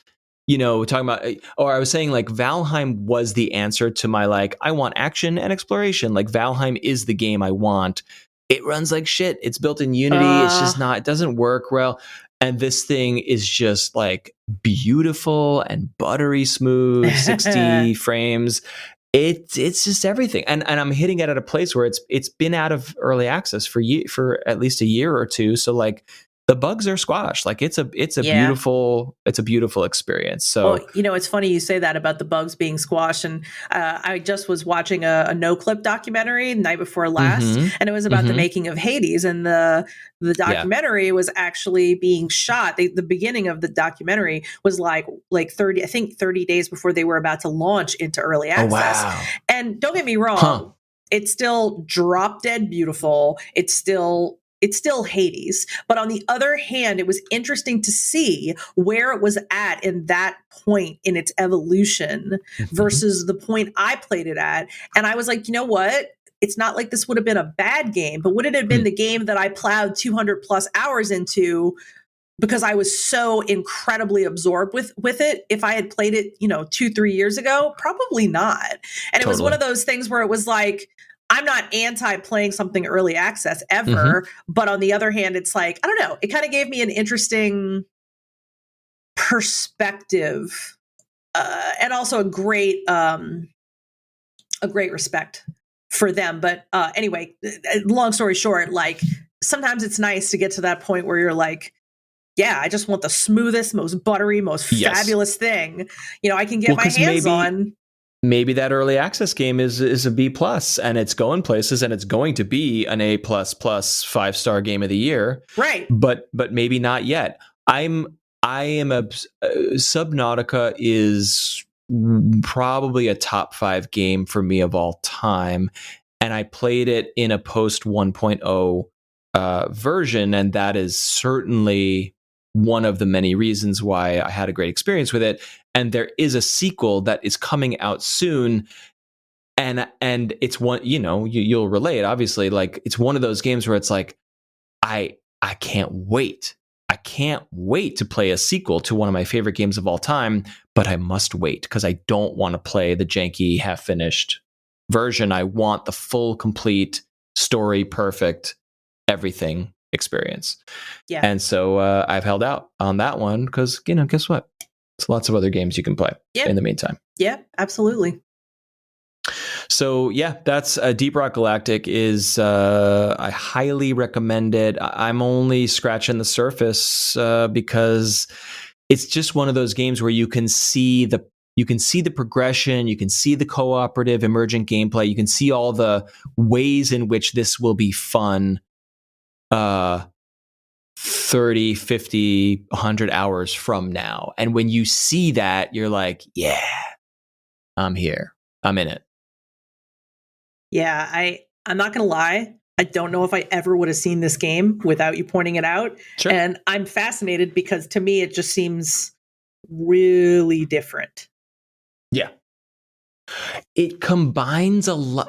talking about, or I was saying like Valheim was the answer to my like, I want action and exploration. Like Valheim is the game I want. It runs like shit. It's built in Unity. It's just not, it doesn't work well. And this thing is just like beautiful and buttery smooth, 60 frames. It's just everything. And I'm hitting it at a place where it's been out of early access for at least a year or two. So like the bugs are squashed. Like it's a beautiful experience. So it's funny you say that about the bugs being squashed. And I just was watching a No Clip documentary night before last, and it was about the making of Hades. And the documentary was actually being shot. The beginning of the documentary was like 30 days before they were about to launch into early access. Oh, wow. And don't get me wrong, it's still drop dead beautiful. It's still Hades. But on the other hand, it was interesting to see where it was at in that point in its evolution versus the point I played it at. And I was like, you know what? It's not like this would have been a bad game, but would it have been the game that I plowed 200 plus hours into because I was so incredibly absorbed with it if I had played it, 2-3 years ago? Probably not. And it was one of those things where it was like, I'm not anti-playing something early access ever, but on the other hand, it's like, I don't know, it kind of gave me an interesting perspective and also a great respect for them. But anyway, long story short, like sometimes it's nice to get to that point where you're like, yeah, I just want the smoothest, most buttery, most fabulous thing, I can get my hands on. Maybe that early access game is a B+ and it's going places and it's going to be an A++ 5-star game of the year. Right. But maybe not yet. Subnautica is probably a top 5 game for me of all time. And I played it in a post 1.0 version. And that is certainly one of the many reasons why I had a great experience with it. And there is a sequel that is coming out soon. And it's one, you'll relate, obviously, like it's one of those games where it's like, I can't wait. I can't wait to play a sequel to one of my favorite games of all time, but I must wait because I don't want to play the janky, half-finished version. I want the full, complete, story perfect, everything experience. Yeah. And so I've held out on that one because, guess what? There's lots of other games you can play in the meantime. Yeah, absolutely. So yeah, that's Deep Rock Galactic is I highly recommend it. I'm only scratching the surface because it's just one of those games where you can see the progression, you can see the cooperative emergent gameplay, you can see all the ways in which this will be fun 30, 50, 100 hours from now. And when you see that, you're like, yeah, I'm here. I'm in it. Yeah, I'm not going to lie. I don't know if I ever would have seen this game without you pointing it out. Sure. And I'm fascinated because to me, it just seems really different. Yeah. It combines a lot.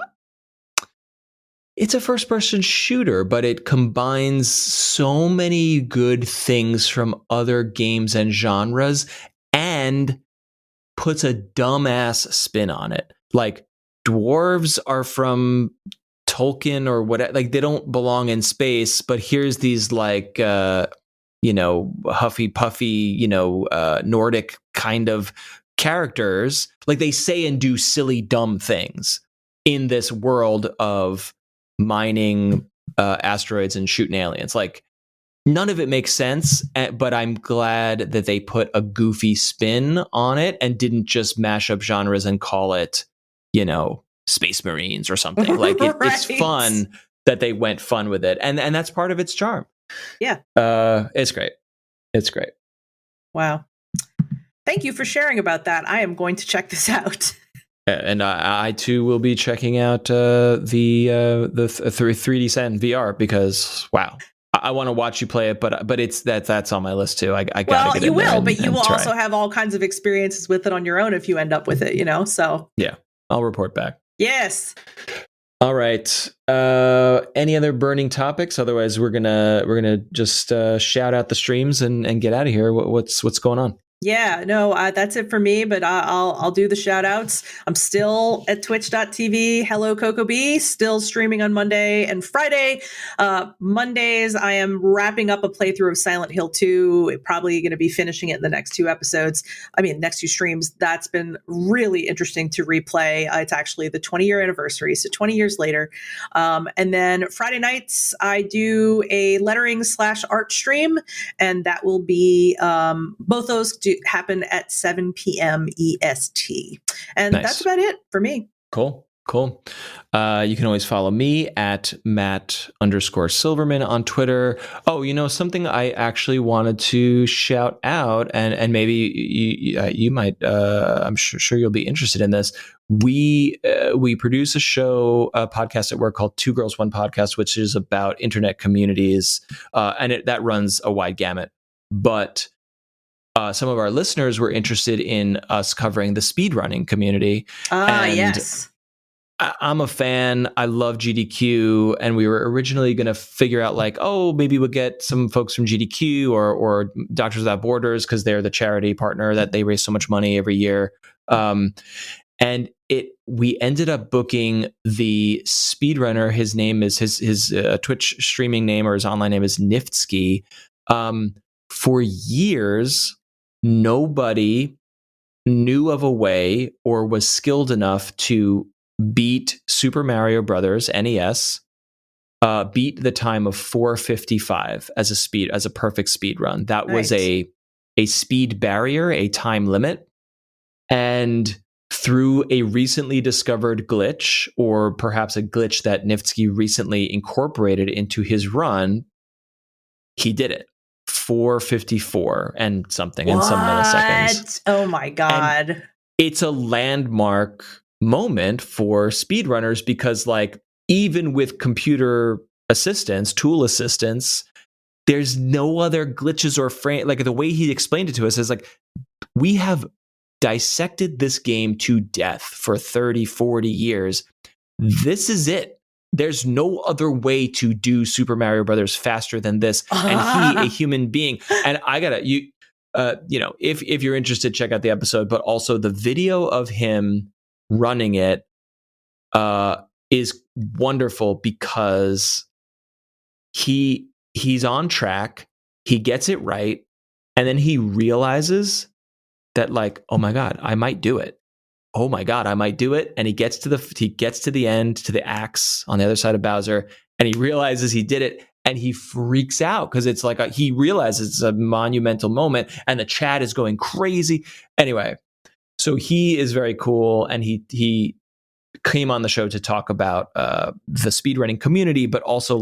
It's a first-person shooter, but it combines so many good things from other games and genres and puts a dumbass spin on it. Like, dwarves are from Tolkien or whatever. Like, they don't belong in space, but here's these, like, huffy puffy, Nordic kind of characters. Like, they say and do silly, dumb things in this world of mining asteroids and shooting aliens. Like, none of it makes sense, but I'm glad that they put a goofy spin on it and didn't just mash up genres and call it, Space Marines or something. Like, right. It's fun that they went fun with it, and that's part of its charm. Yeah. It's great. It's great. Wow. Thank you for sharing about that. I am going to check this out. And I too will be checking out the 3D Sand VR because wow, I want to watch you play it, but it's that's on my list too. I gotta get in there. Well, you will, but you will also have all kinds of experiences with it on your own if you end up with it. So yeah, I'll report back. Yes. All right. Any other burning topics? Otherwise, we're gonna just shout out the streams and get out of here. What's going on? Yeah, no, that's it for me, but I'll do the shout outs. I'm still at twitch.tv. Hello, Coco B, still streaming on Monday and Friday. Mondays, I am wrapping up a playthrough of Silent Hill 2. Probably going to be finishing it in the next 2 episodes. Next 2 streams. That's been really interesting to replay. It's actually the 20-year anniversary, so 20 years later. And then Friday nights, I do a lettering/art stream, and that will be both those happen at 7 p.m. EST. And Nice. That's about it for me. Cool. You can always follow me at Matt_Silverman on Twitter. Oh, something I actually wanted to shout out, and maybe you might. I'm sure you'll be interested in this. We produce a podcast at work called 2 Girls 1 Podcast, which is about internet communities, and that runs a wide gamut. But some of our listeners were interested in us covering the speedrunning community. Yes. I'm a fan. I love GDQ, and we were originally going to figure out maybe we'll get some folks from GDQ or Doctors Without Borders because they're the charity partner that they raise so much money every year. And we ended up booking the speedrunner. His name is his Twitch streaming name or his online name is Niftsky. For years, nobody knew of a way or was skilled enough to beat Super Mario Brothers NES, beat the time of 4:55 as a perfect speed run. That was a speed barrier, a time limit. And through a recently discovered glitch, or perhaps a glitch that Niftsky recently incorporated into his run, he did it. 4:54 and something in some milliseconds. Oh my God. And it's a landmark moment for speedrunners because even with computer assistance, tool assistance, there's no other glitches or frame. The way he explained it to us is we have dissected this game to death for 30, 40 years. This is it. There's no other way to do Super Mario Brothers faster than this. And he, a human being, and I gotta, if you're interested, check out the episode, but also the video of him running it is wonderful because he's on track, he gets it right, and then he realizes that oh my God, I might do it. Oh my God, I might do it. And he gets to the end, to the axe on the other side of Bowser, and he realizes he did it, and he freaks out because it's he realizes it's a monumental moment, and the chat is going crazy. Anyway, so he is very cool, and he came on the show to talk about the speedrunning community, but also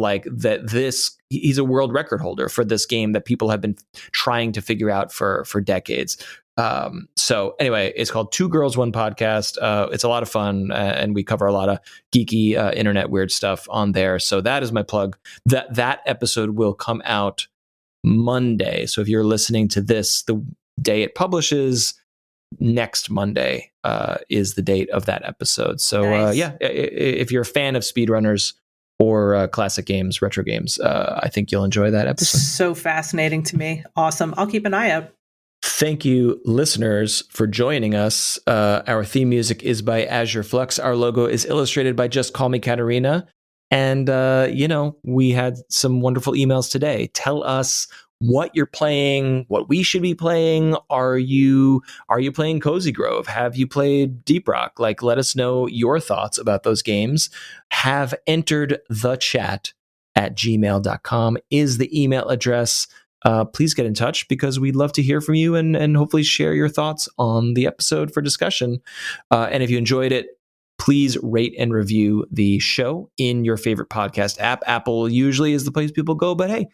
he's a world record holder for this game that people have been trying to figure out for decades. So anyway, it's called 2 Girls 1 Podcast. It's a lot of fun, and we cover a lot of geeky internet weird stuff on there. So that is my plug. That episode will come out Monday. So if you're listening to this the day it publishes, next Monday is the date of that episode. So nice. If you're a fan of speedrunners or classic games, retro games, I think you'll enjoy that episode. So fascinating to me. Awesome. I'll keep an eye out. Thank you, listeners, for joining us. Our theme music is by Azure Flux. Our logo is illustrated by Just Call Me Katarina. And, we had some wonderful emails today. Tell us what you're playing, what we should be playing. Are you playing Cozy Grove? Have you played Deep Rock? Let us know your thoughts about those games. Have entered the chat at gmail.com is the email address. Please get in touch because we'd love to hear from you and hopefully share your thoughts on the episode for discussion. And if you enjoyed it, please rate and review the show in your favorite podcast app. Apple usually is the place people go, but hey,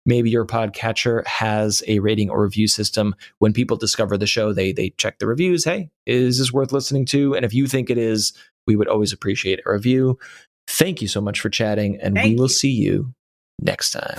maybe your podcatcher has a rating or review system. When people discover the show, they check the reviews. Hey, is this worth listening to? And if you think it is, we would always appreciate a review. Thank you so much for chatting, and we will see you next time.